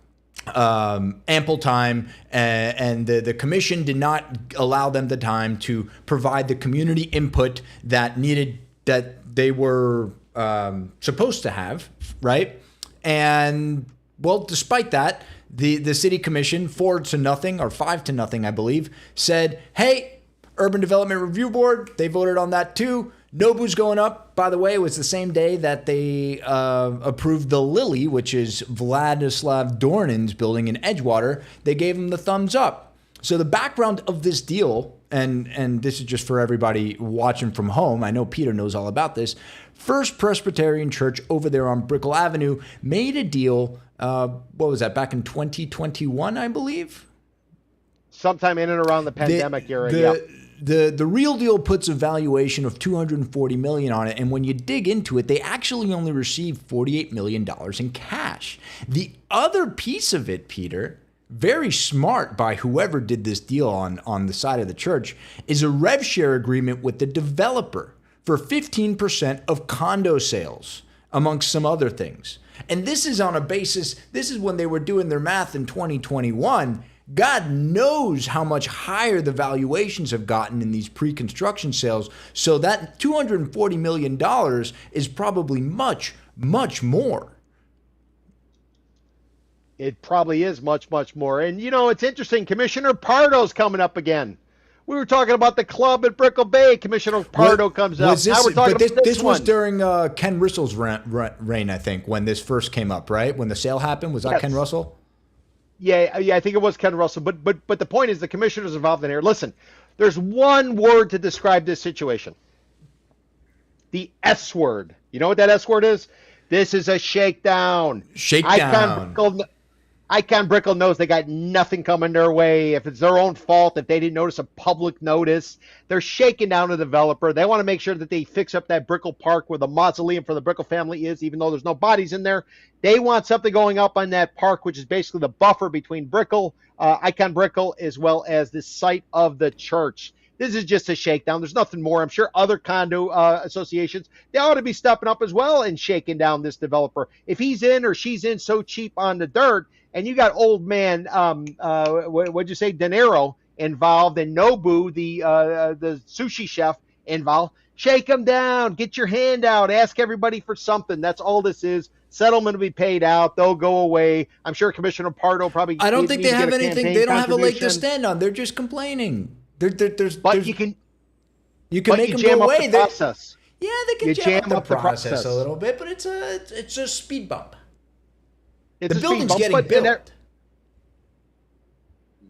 ample time, and the commission did not allow them the time to provide the community input that they were supposed to have, right? And well, despite that, the city commission, 4-0 or 5-0, I believe, said, "Hey, Urban Development Review Board," they voted on that too. Nobu's going up. By the way, it was the same day that they approved the Lily, which is Vladislav Dornin's building in Edgewater. They gave him the thumbs up. So the background of this deal, and this is just for everybody watching from home, I know Peter knows all about this. First Presbyterian Church over there on Brickell Avenue made a deal, what was that, back in 2021, I believe? Sometime in and around the pandemic era, The real deal puts a valuation of $240 million on it, and when you dig into it, they actually only received $48 million in cash. The other piece of it, Peter, very smart by whoever did this deal on the side of the church, is a rev share agreement with the developer for 15% of condo sales, amongst some other things. And this is on a basis, this is when they were doing their math in 2021. God knows how much higher the valuations have gotten in these pre-construction sales. So that $240 million is probably much, much more. It probably is much, much more. And, you know, it's interesting. Commissioner Pardo's coming up again. We were talking about the club at Brickell Bay. Commissioner Pardo comes up. Now we're talking about this was during Ken Russell's reign, I think, when this first came up, right? When the sale happened. Was that Ken Russell? Yeah, I think it was Ken Russell. But the point is the commissioner's involved in here. Listen, there's one word to describe this situation. The S word. You know what that S word is? This is a shakedown. Icon Brickell knows they got nothing coming their way. If it's their own fault, if they didn't notice a public notice, they're shaking down a developer. They want to make sure that they fix up that Brickell Park where the mausoleum for the Brickell family is, even though there's no bodies in there. They want something going up on that park, which is basically the buffer between Brickell, Icon Brickell, as well as the site of the church. This is just a shakedown. There's nothing more. I'm sure other condo associations, they ought to be stepping up as well and shaking down this developer. If he's in or she's in so cheap on the dirt, and you got old man, what'd you say, De Niro involved, and Nobu, the sushi chef, involved, shake them down. Get your hand out. Ask everybody for something. That's all this is. Settlement will be paid out. They'll go away. I'm sure Commissioner Pardo probably. I don't think they have anything. They don't have a leg to stand on. They're just complaining. You can make them go away. Process. Yeah, they can jam up the process a little bit, but it's a speed bump. The building's getting built.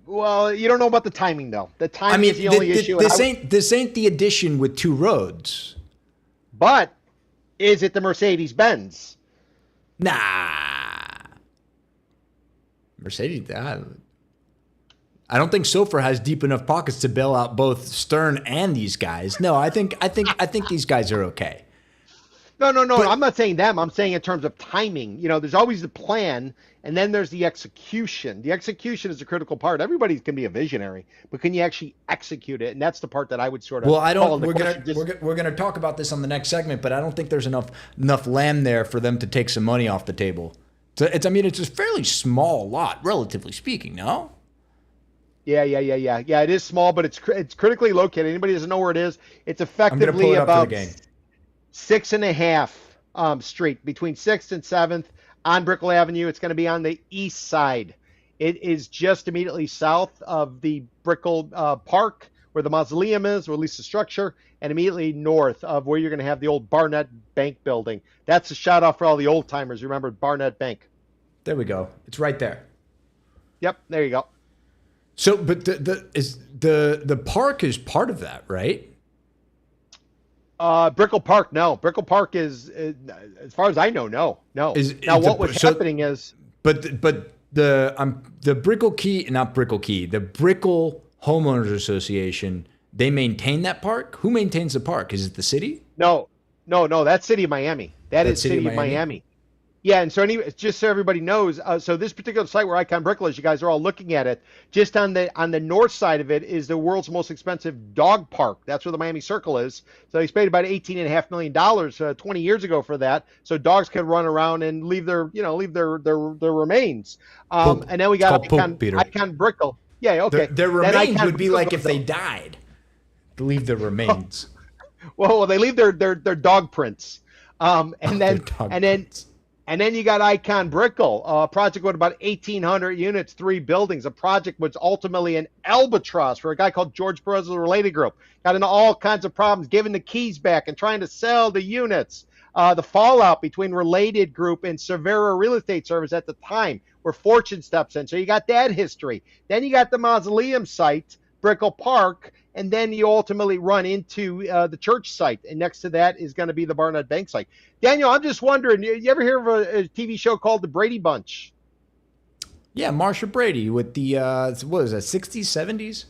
Well, you don't know about the timing, though. The timing is the only issue. This ain't the addition with two roads. But is it the Mercedes-Benz? Nah. Mercedes. I don't think Sofer has deep enough pockets to bail out both Stern and these guys. No, I think these guys are okay. No. But I'm not saying them. I'm saying in terms of timing. You know, there's always the plan, and then there's the execution. The execution is a critical part. Everybody can be a visionary, but can you actually execute it? And that's the part that I would sort of. Well, I don't. We're gonna talk about this on the next segment, but I don't think there's enough land there for them to take some money off the table. So it's a fairly small lot, relatively speaking. No. Yeah. It is small, but it's critically located. Anybody doesn't know where it is. It's effectively about 6.5 street between 6th and 7th on Brickell Avenue. It's going to be on the east side. It is just immediately south of the Brickell Park where the mausoleum is, or at least the structure, and immediately north of where you're going to have the old Barnett Bank building. That's a shout out for all the old timers. Remember Barnett Bank? There we go. It's right there. Yep, there you go. So, but the park is part of that, right? Brickell Park, no. Brickell Park is, as far as I know, no. Happening is, but the Brickell Key, not Brickell Key, the Brickell Homeowners Association, they maintain that park. Who maintains the park? Is it the city? No. That's City of Miami. That's City of Miami. Yeah, and so just so everybody knows, so this particular site where Icon Brickell is, you guys are all looking at it. Just on the north side of it is the world's most expensive dog park. That's where the Miami Circle is. So he's paid about $18.5 million 20 years ago for that, so dogs can run around and leave their remains. Poop. And then we It's got called poop, Peter. Icon Brickell. Yeah, okay. Their Then remains Icon would be Brickell like if goes they up. died. To leave their remains. Well, they leave their dog prints. And Their then dog and then prints. And then you got Icon Brickell, a project with about 1,800 units, 3 buildings. A project was ultimately an albatross for a guy called George Perez of the Related Group. Got into all kinds of problems, giving the keys back and trying to sell the units. The fallout between Related Group and Cervera Real Estate Service at the time, where Fortune steps in. So you got that history. Then you got the mausoleum site, Brickell Park, and then you ultimately run into the church site. And next to that is going to be the Barnett Bank site. Daniel, I'm just wondering, you ever hear of a TV show called The Brady Bunch? Yeah, Marsha Brady with the, what is that, 60s, 70s?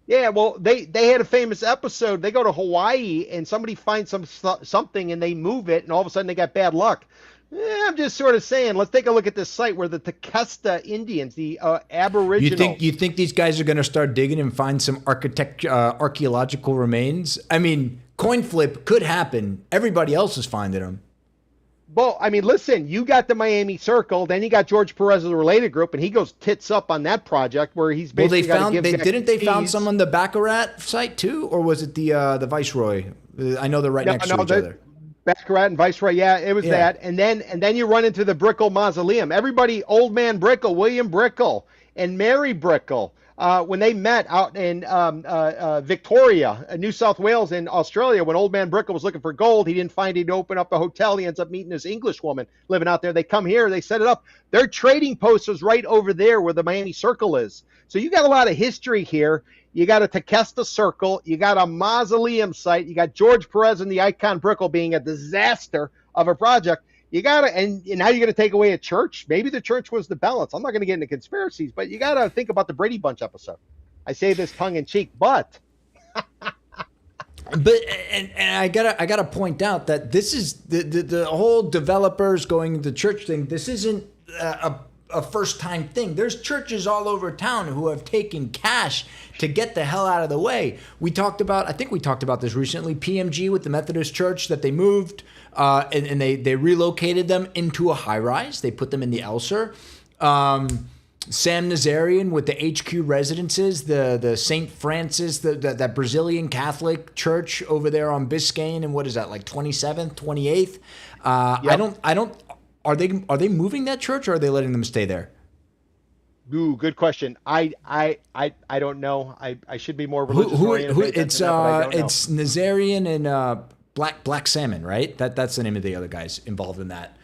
Yeah, well, they had a famous episode. They go to Hawaii and somebody finds something and they move it, and all of a sudden they got bad luck. I'm just sort of saying, let's take a look at this site where the Tequesta Indians, the Aboriginal. You think these guys are going to start digging and find some archaeological remains? I mean, coin flip could happen. Everybody else is finding them. Well, I mean, listen, you got the Miami Circle, then you got George Perez of the Related Group, and he goes tits up on that project where he's basically didn't they found some on the Baccarat site too, or was it the Viceroy? I know they're right next to each other. Baccarat and Viceroy, yeah, it was that. And then you run into the Brickell Mausoleum. Everybody, Old Man Brickell, William Brickell, and Mary Brickell, when they met out in Victoria, New South Wales in Australia, when Old Man Brickell was looking for gold, he didn't find it. He'd open up a hotel. He ends up meeting this English woman living out there. They come here, they set it up. Their trading post was right over there where the Miami Circle is. So you got a lot of history here. You got a Tequesta Circle. You got a mausoleum site. You got George Perez and the Icon Brickell being a disaster of a project. You got to, and now you're going to take away a church. Maybe the church was the balance. I'm not going to get into conspiracies, but you got to think about the Brady Bunch episode. I say this tongue in cheek, but. And I gotta point out that this is the whole developers going to church thing. This isn't a first time thing. There's churches all over town who have taken cash to get the hell out of the way. I think we talked about this recently. PMG with the Methodist Church that they moved and they relocated them into a high rise. They put them in the Elser. Sam Nazarian with the HQ residences, the St. Francis, that Brazilian Catholic church over there on Biscayne, and what is that, like 27th, 28th? Yep. I don't. Are they moving that church, or are they letting them stay there? Ooh, good question. I don't know. I should be more religious oriented. It's Nazarian and Black Salmon, right? That's the name of the other guys involved in that.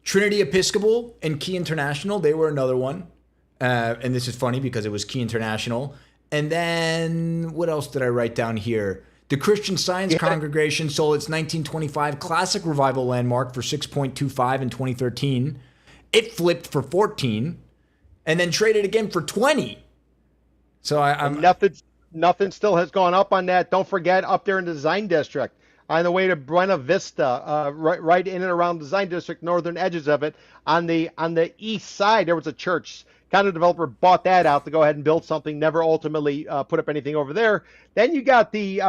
Trinity Episcopal and Key International, they were another one. And this is funny because it was Key International. And then what else did I write down here? The Christian Science Congregation sold its 1925 Classic Revival landmark for $6.25 in 2013. It flipped for 14 and then traded again for 20. So I'm nothing still has gone up on that. Don't forget, up there in the Design District, on the way to Buena Vista, right in and around the Design District, northern edges of it, on the east side, there was a church. Condo developer bought that out to go ahead and build something. Never ultimately put up anything over there. Then you got the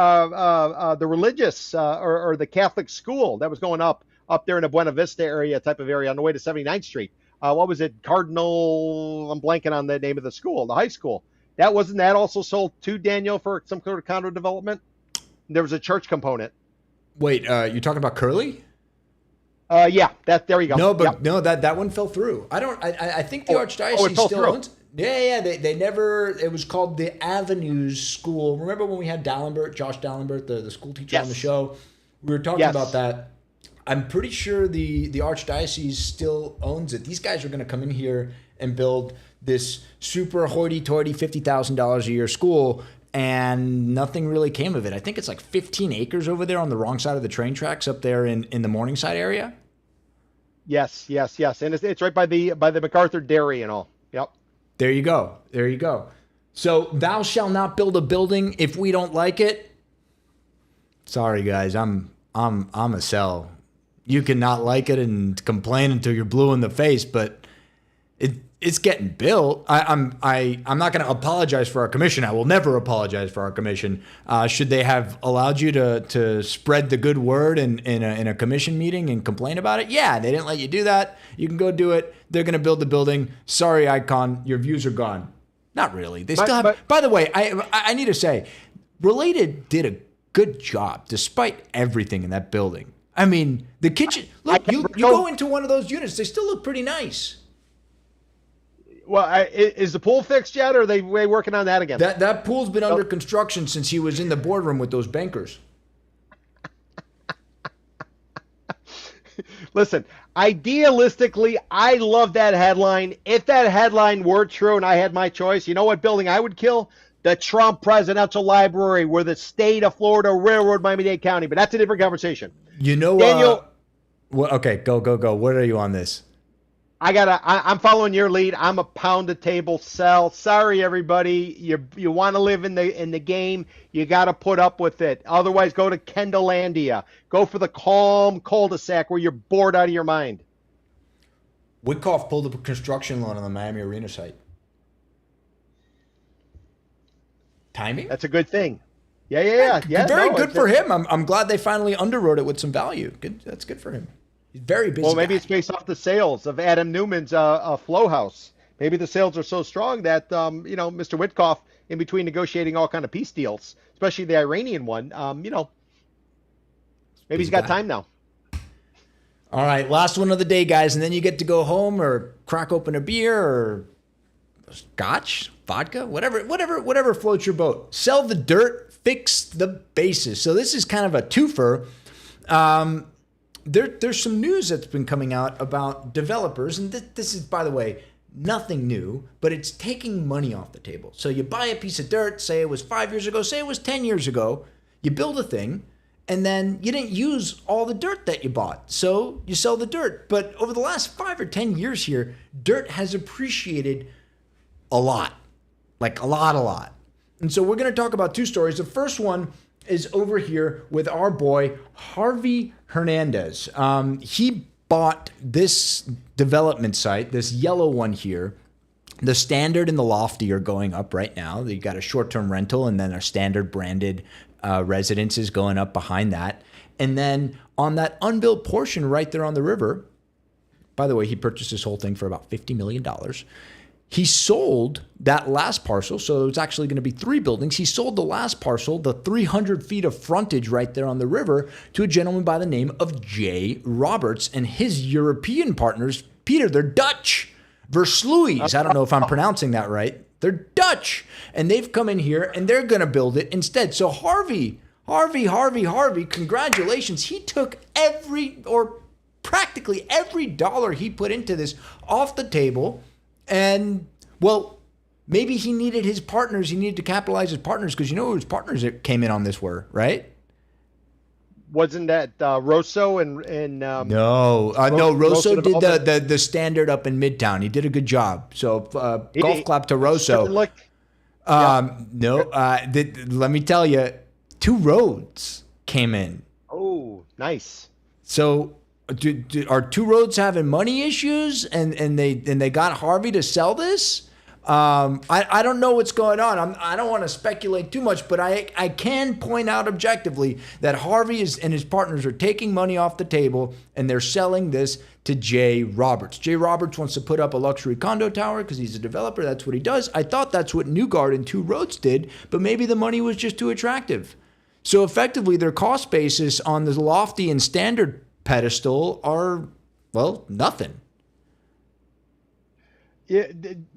religious or the Catholic school that was going up there in the Buena Vista area, type of area, on the way to 79th Street. What was it? Cardinal? I'm blanking on the name of the school, the high school. Wasn't that also sold to Daniel for some sort of condo development? There was a church component. Wait, you're talking about Curly? Yeah, there you go. No, but no, that one fell through. I think the Archdiocese still owns. Yeah, they never. It was called the Avenues School. Remember when we had Josh Dallenbert, the school teacher on the show? We were talking about that. I'm pretty sure the Archdiocese still owns it. These guys are going to come in here and build this super hoity-toity $50,000 a year school, and nothing really came of it. I think it's like 15 acres over there on the wrong side of the train tracks up there in the Morningside area. Yes, and it's right by the MacArthur Dairy and all. Yep. There you go. So thou shalt not build a building if we don't like it. Sorry guys, I'm a sell. you can not like it and complain until you're blue in the face, but it's getting built. I'm not going to apologize for our commission. I will never apologize for our commission. Should they have allowed you to spread the good word in a commission meeting and complain about it? Yeah, they didn't let you do that. You can go do it. They're going to build the building. Sorry, Icon, your views are gone. Not really. They still have. By the way, I need to say, Related did a good job despite everything in that building. I mean, the kitchen. Look, you go into one of those units. They still look pretty nice. Well, is the pool fixed yet, or are they working on that again? That pool's been under construction since he was in the boardroom with those bankers. Listen, idealistically, I love that headline. If that headline were true and I had my choice, you know what building I would kill? The Trump Presidential Library, where the state of Florida railroad Miami-Dade County. But that's a different conversation. You know, Daniel. Okay, go. What are you on this? I'm following your lead. I'm a pound the table sell. Sorry, everybody. You want to live in the game, you got to put up with it. Otherwise, go to Kendallandia. Go for the calm cul-de-sac where you're bored out of your mind. Witkoff pulled a construction loan on the Miami Arena site. Timing? That's a good thing. Yeah. Very good for him. I'm glad they finally underwrote it with some value. Good. That's good for him. He's very busy. Well, maybe it's based off the sales of Adam Newman's Flow House. Maybe the sales are so strong that Mr. Witkoff, in between negotiating all kind of peace deals, especially the Iranian one, maybe he's got time now. All right, last one of the day, guys, and then you get to go home or crack open a beer or scotch, vodka, whatever floats your boat. Sell the dirt, fix the bases. So this is kind of a twofer. There's some news that's been coming out about developers, and this is, by the way, nothing new, but it's taking money off the table. So you buy a piece of dirt, say it was 5 years ago, say it was 10 years ago, you build a thing, and then you didn't use all the dirt that you bought, so you sell the dirt. But over the last 5 or 10 years here, dirt has appreciated a lot, like a lot. And so we're going to talk about two stories. The first one is over here with our boy, Harvey Hernandez. He bought this development site, this yellow one here. The standard and the lofty are going up right now. You got a short-term rental and then a standard branded residence is going up behind that. And then on that unbuilt portion right there on the river, by the way, he purchased this whole thing for about $50 million. He sold that last parcel, so it's actually going to be 3 buildings. He sold the last parcel, the 300 feet of frontage right there on the river, to a gentleman by the name of Jay Roberts and his European partners. Peter, they're Dutch. Versluis. I don't know if I'm pronouncing that right. They're Dutch. And they've come in here and they're going to build it instead. So Harvey, congratulations. He took practically every dollar he put into this off the table. And, well, maybe he needed his partners. He needed to capitalize his partners because you know who his partners that came in on this were, right? Wasn't that Rosso and No, Rosso did the standard up in Midtown. He did a good job. So golf clap to Rosso. Let me tell you, 2 roads came in. Oh, nice. So are 2 roads having money issues and they got Harvey to sell this? I don't know what's going on. I don't want to speculate too much, but I can point out objectively that Harvey and his partners are taking money off the table and they're selling this to Jay Roberts. Jay Roberts wants to put up a luxury condo tower because he's a developer. That's what he does. I thought that's what Newgard and 2 Roads did, but maybe the money was just too attractive. So effectively, their cost basis on the lofty and standard pedestal are, well, nothing. Yeah,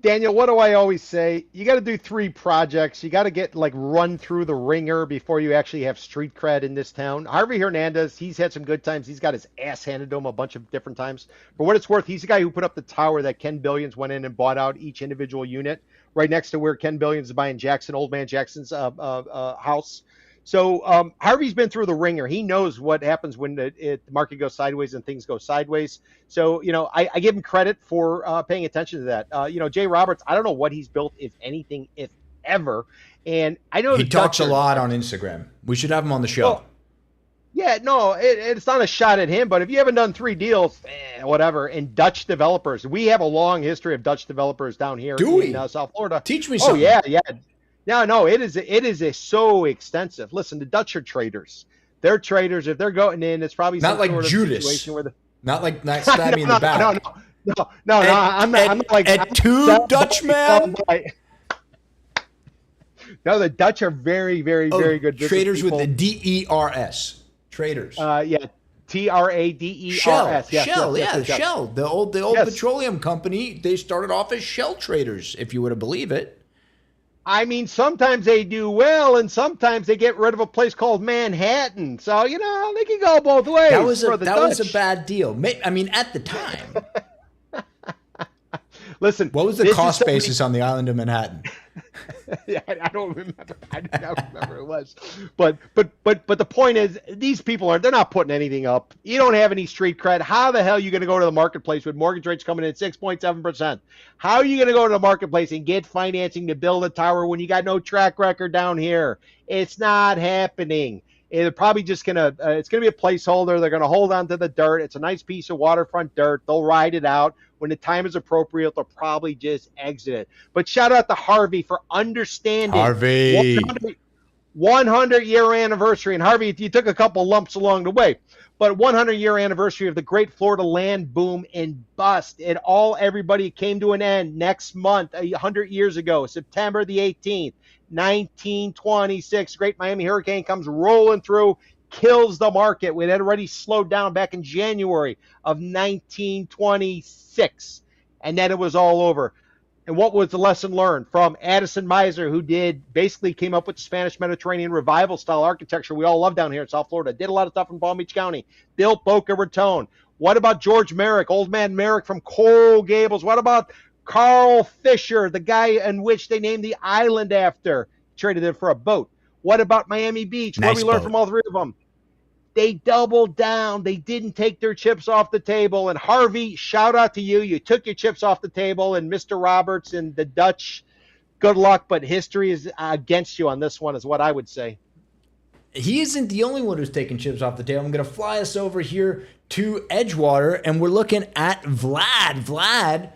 Daniel, what do I always say? You got to do 3 projects. You got to get run through the ringer before you actually have street cred in this town. Harvey Hernandez, he's had some good times. He's got his ass handed to him a bunch of different times. For what it's worth, he's the guy who put up the tower that Ken Billions went in and bought out each individual unit right next to where Ken Billions is buying Old Man Jackson's house. So Harvey's been through the ringer. He knows what happens when the market goes sideways and things go sideways. So, I give him credit for paying attention to that. Jay Roberts, I don't know what he's built, if anything, if ever. And I know he talks a lot on Instagram. We should have him on the show. Yeah, no, it's not a shot at him, but if you haven't done three deals, whatever, and Dutch developers, we have a long history of Dutch developers down here Do in we? South Florida. Teach me Oh something. yeah, yeah. No, it is a so extensive. Listen, the Dutch are traders. They're traders. If they're going in, it's probably Not some like sort of Judas. situation where the Not stab me in the no, back. I'm not like At two Dutchman? No, the Dutch are very, very, Oh, very good business traders people. with the DERS. Traders. Yeah, TRADERS. Shell, Yes, Shell, yes, yeah, yes, yes. Shell. The old Yes. petroleum company. They started off as shell traders, if you were to believe it. I mean, sometimes they do well, and sometimes they get rid of a place called Manhattan. So they can go both ways. That was for the was a Dutch. bad deal. I mean, at the time, Listen, what was the this is cost somebody- basis on the island of Manhattan? Yeah, I don't remember. I do not remember it was. But the point is, these people they're not putting anything up. You don't have any street cred. How the hell are you going to go to the marketplace with mortgage rates coming in at 6.7%? How are you going to go to the marketplace and get financing to build a tower when you got no track record down here? It's not happening. It's probably just it's gonna be a placeholder. They're gonna hold on to the dirt. It's a nice piece of waterfront dirt. They'll ride it out. When the time is appropriate, they'll probably just exit it. But shout out to Harvey for understanding Harvey. 100-year anniversary. And Harvey, you took a couple lumps along the way, but 100-year anniversary of the great Florida land boom and bust. Everybody came to an end next month, 100 years ago, September the 18th. 1926, great Miami hurricane comes rolling through, kills the market. We had already slowed down back in January of 1926, and then it was all over. And what was the lesson learned from Addison Miser, who came up with Spanish Mediterranean revival style architecture we all love down here in South Florida, did a lot of stuff in Palm Beach County, built Boca Raton. What about George Merrick, old man Merrick from Coral Gables? What about Carl Fisher, the guy in which they named the island after, traded it for a boat? What about Miami Beach? Nice What we learned boat. from all three of them? They doubled down. They didn't take their chips off the table. And Harvey, shout out to you. You took your chips off the table. And Mr. Roberts and the Dutch, good luck. But history is against you on this one, is what I would say. He isn't the only one who's taking chips off the table. I'm going to fly us over here to Edgewater, and we're looking at Vlad,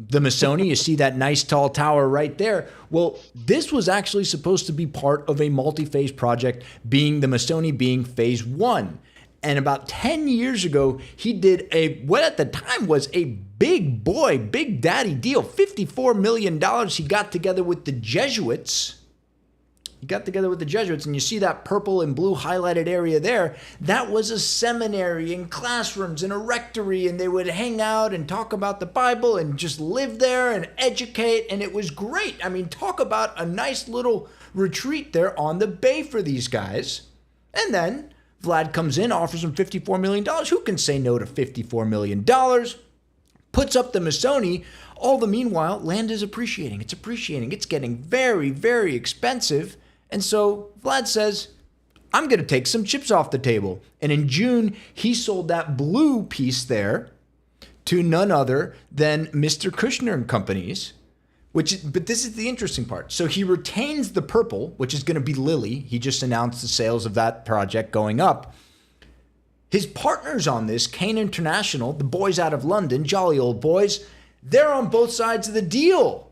the Missoni. You see that nice tall tower right there. Well, this was actually supposed to be part of a multi-phase project, being the Missoni being phase one. And about 10 years ago, he did what at the time was a big daddy deal, $54 million. He got together with the Jesuits. And you see that purple and blue highlighted area there. That was a seminary and classrooms and a rectory, and they would hang out and talk about the Bible and just live there and educate, and it was great. I mean, talk about a nice little retreat there on the bay for these guys. And then Vlad comes in, offers him $54 million. Who can say no to $54 million? Puts up the Missoni. All the meanwhile, land is appreciating. It's appreciating. It's getting very, very expensive. And so Vlad says, I'm going to take some chips off the table. And in June, he sold that blue piece there to none other than Mr. Kushner and Companies. But this is the interesting part. So he retains the purple, which is going to be Lily. He just announced the sales of that project going up. His partners on this, Kane International, the boys out of London, jolly old boys, they're on both sides of the deal.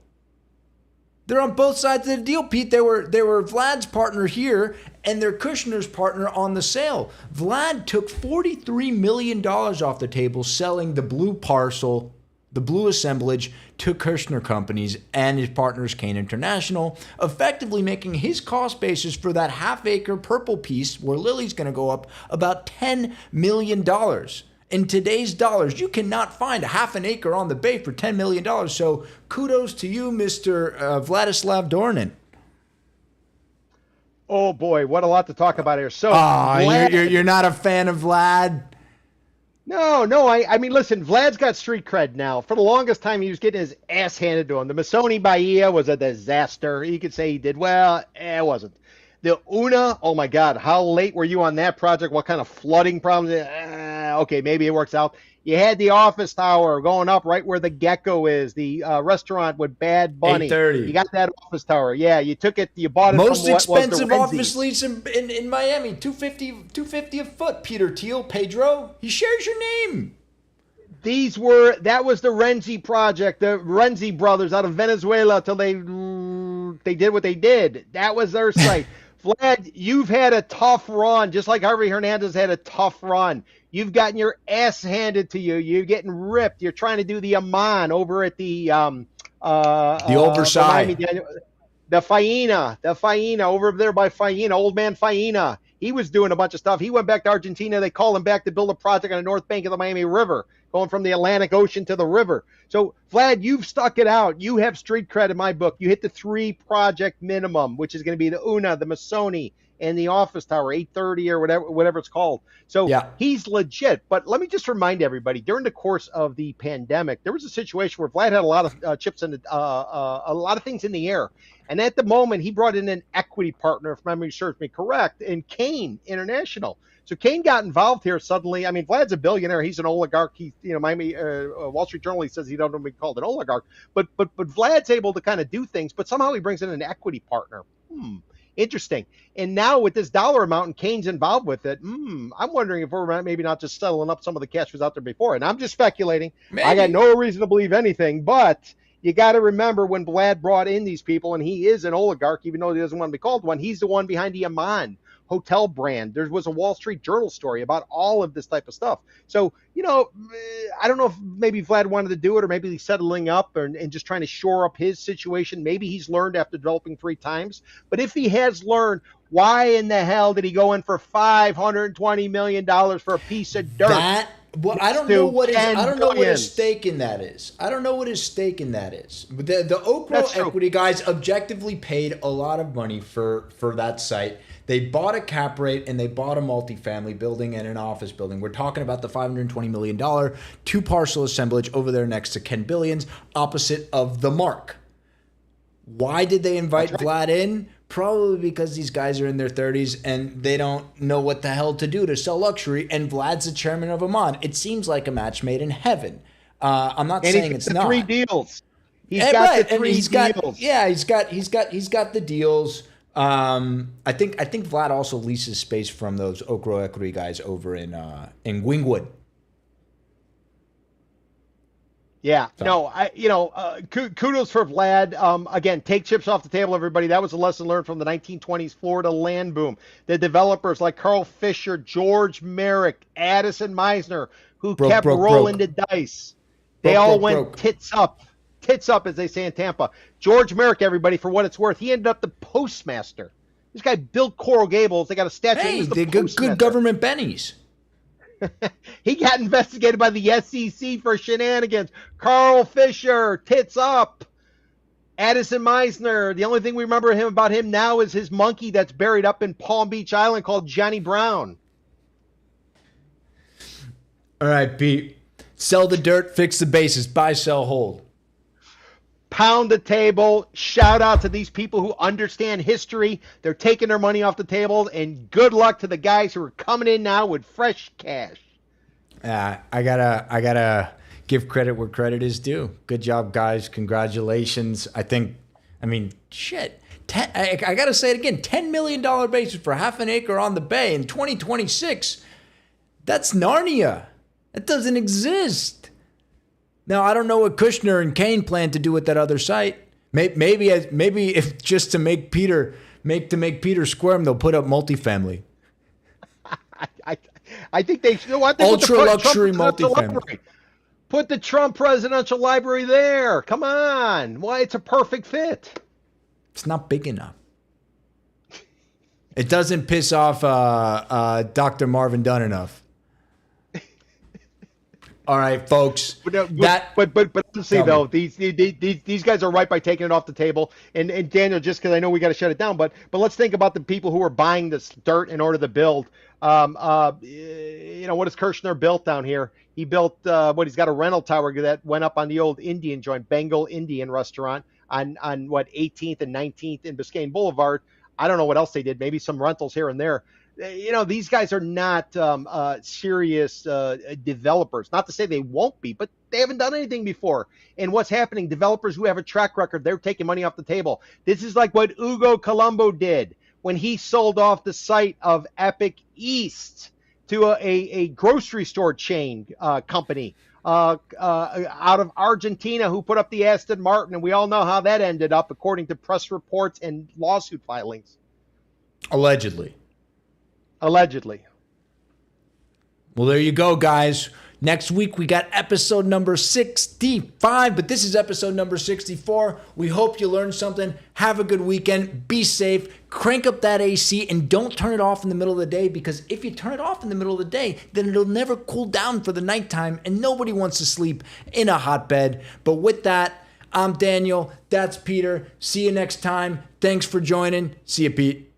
They're on both sides of the deal, Pete. They were Vlad's partner here and their Kushner's partner on the sale. Vlad took $43 million off the table selling the blue parcel, the blue assemblage, to Kushner Companies and his partners, Kane International, effectively making his cost basis for that half-acre purple piece where Lily's going to go up about $10 million. In today's dollars, you cannot find a half an acre on the bay for $10 million. So kudos to you, Mr. Vladislav Dornin. Oh, boy, what a lot to talk about here. So, you're not a fan of Vlad? No. I mean, listen, Vlad's got street cred now. For the longest time, he was getting his ass handed to him. The Missoni Bahia was a disaster. You could say he did well. It wasn't. The Una, oh my God, how late were you on that project? What kind of flooding problems? Okay, maybe it works out. You had the office tower going up right where the Gecko is, the restaurant with Bad Bunny. You 830. got that office tower. Yeah, you took it, you bought it from Most what was the expensive office Renzi's. lease in Miami, 250 a foot. Peter Thiel, Pedro, he shares your name. That was the Renzi project, the Renzi brothers out of Venezuela till they did what they did. That was their site. Vlad, you've had a tough run, just like Harvey Hernandez had a tough run. You've gotten your ass handed to you. You're getting ripped. You're trying to do the Aman over at the Oversight. the Faina over there by Faina, old man Faina. He was doing a bunch of stuff. He went back to Argentina. They called him back to build a project on the north bank of the Miami River, going from the Atlantic Ocean to the river. So, Vlad, you've stuck it out. You have street cred in my book. You hit the 3 project minimum, which is going to be the Una, the Masoni, and the office tower, 830 or whatever it's called. So Yeah. he's legit. But let me just remind everybody, during the course of the pandemic, there was a situation where Vlad had a lot of chips and a lot of things in the air. And at the moment, he brought in an equity partner, if memory serves me correct, in Kane International. So Kane got involved here suddenly. I mean, Vlad's a billionaire. He's an oligarch. He, Miami Wall Street Journal, he says he don't want to be called an oligarch. But Vlad's able to kind of do things. But somehow he brings in an equity partner. Interesting. And now with this dollar amount and Kane's involved with it, I'm wondering if we're maybe not just settling up some of the cash was out there before. And I'm just speculating. Maybe. I got no reason to believe anything, but you got to remember when Vlad brought in these people, and he is an oligarch, even though he doesn't want to be called one, he's the one behind the Aman hotel brand. There was a Wall Street Journal story about all of this type of stuff. So, I don't know if maybe Vlad wanted to do it, or maybe he's settling up and just trying to shore up his situation. Maybe he's learned after developing 3 times. But if he has learned, why in the hell did he go in for $520 million for a piece of dirt? Well, I don't know what his stake in that is. The Okra equity guys objectively paid a lot of money for that site. They bought a cap rate and they bought a multifamily building and an office building. We're talking about the $520 million 2-parcel assemblage over there next to Ken Billions, opposite of the Mark. Why did they invite Vlad in? Probably because these guys are in their 30s and they don't know what the hell to do to sell luxury. And Vlad's the chairman of Aman. It seems like a match made in heaven. I'm not saying it's not. 3 deals. He's got the 3 deals. He's got the deals. I think Vlad also leases space from those Okra equity guys over in Wingwood. Yeah, so. Kudos for Vlad. Again, take chips off the table, everybody. That was a lesson learned from the 1920s Florida land boom. The developers like Carl Fisher, George Merrick, Addison Meisner, who kept rolling the dice. They all went tits up, as they say in Tampa. George Merrick, everybody, for what it's worth, he ended up the postmaster. This guy built Coral Gables. They got a statue. Hey, they good government bennies. He got investigated by the SEC for shenanigans. Carl Fisher, tits up. Addison Meisner, the only thing we remember about him now is his monkey that's buried up in Palm Beach Island called Johnny Brown. All right, Pete. Sell the dirt, fix the basis, buy, sell, hold. Pound the table. Shout out to these people who understand history. They're taking their money off the table, and good luck to the guys who are coming in now with fresh cash. I gotta give credit where credit is due. Good job, guys. Congratulations. I gotta say it again. $10 million basis for half an acre on the bay in 2026. That's Narnia. That doesn't exist. Now, I don't know what Kushner and Kane plan to do with that other site. Maybe if just to make Peter squirm, they'll put up multifamily. I think they should. Ultra luxury multifamily. Put the Trump Presidential Library there. Come on. Why? It's a perfect fit. It's not big enough. It doesn't piss off Dr. Marvin Dunn enough. All right, folks. But let's see though, these guys are right by taking it off the table. And Daniel, just because I know we got to shut it down, but let's think about the people who are buying this dirt in order to build. What has Kirshner built down here? He built he's got a rental tower that went up on the old Indian joint, Bengal Indian restaurant on 18th and 19th in Biscayne Boulevard. I don't know what else they did. Maybe some rentals here and there. these guys are not serious developers. Not to say they won't be, but they haven't done anything before. And what's happening? Developers who have a track record, they're taking money off the table. This is like what Ugo Colombo did when he sold off the site of Epic East to a grocery store chain company out of Argentina who put up the Aston Martin. And we all know how that ended up, according to press reports and lawsuit filings. Allegedly. Well, there you go, guys. Next week, we got episode number 65, but this is episode number 64. We hope you learned something. Have a good weekend. Be safe. Crank up that AC and don't turn it off in the middle of the day, because if you turn it off in the middle of the day, then it'll never cool down for the nighttime, and nobody wants to sleep in a hot bed. But with that, I'm Daniel. That's Peter. See you next time. Thanks for joining. See you, Pete.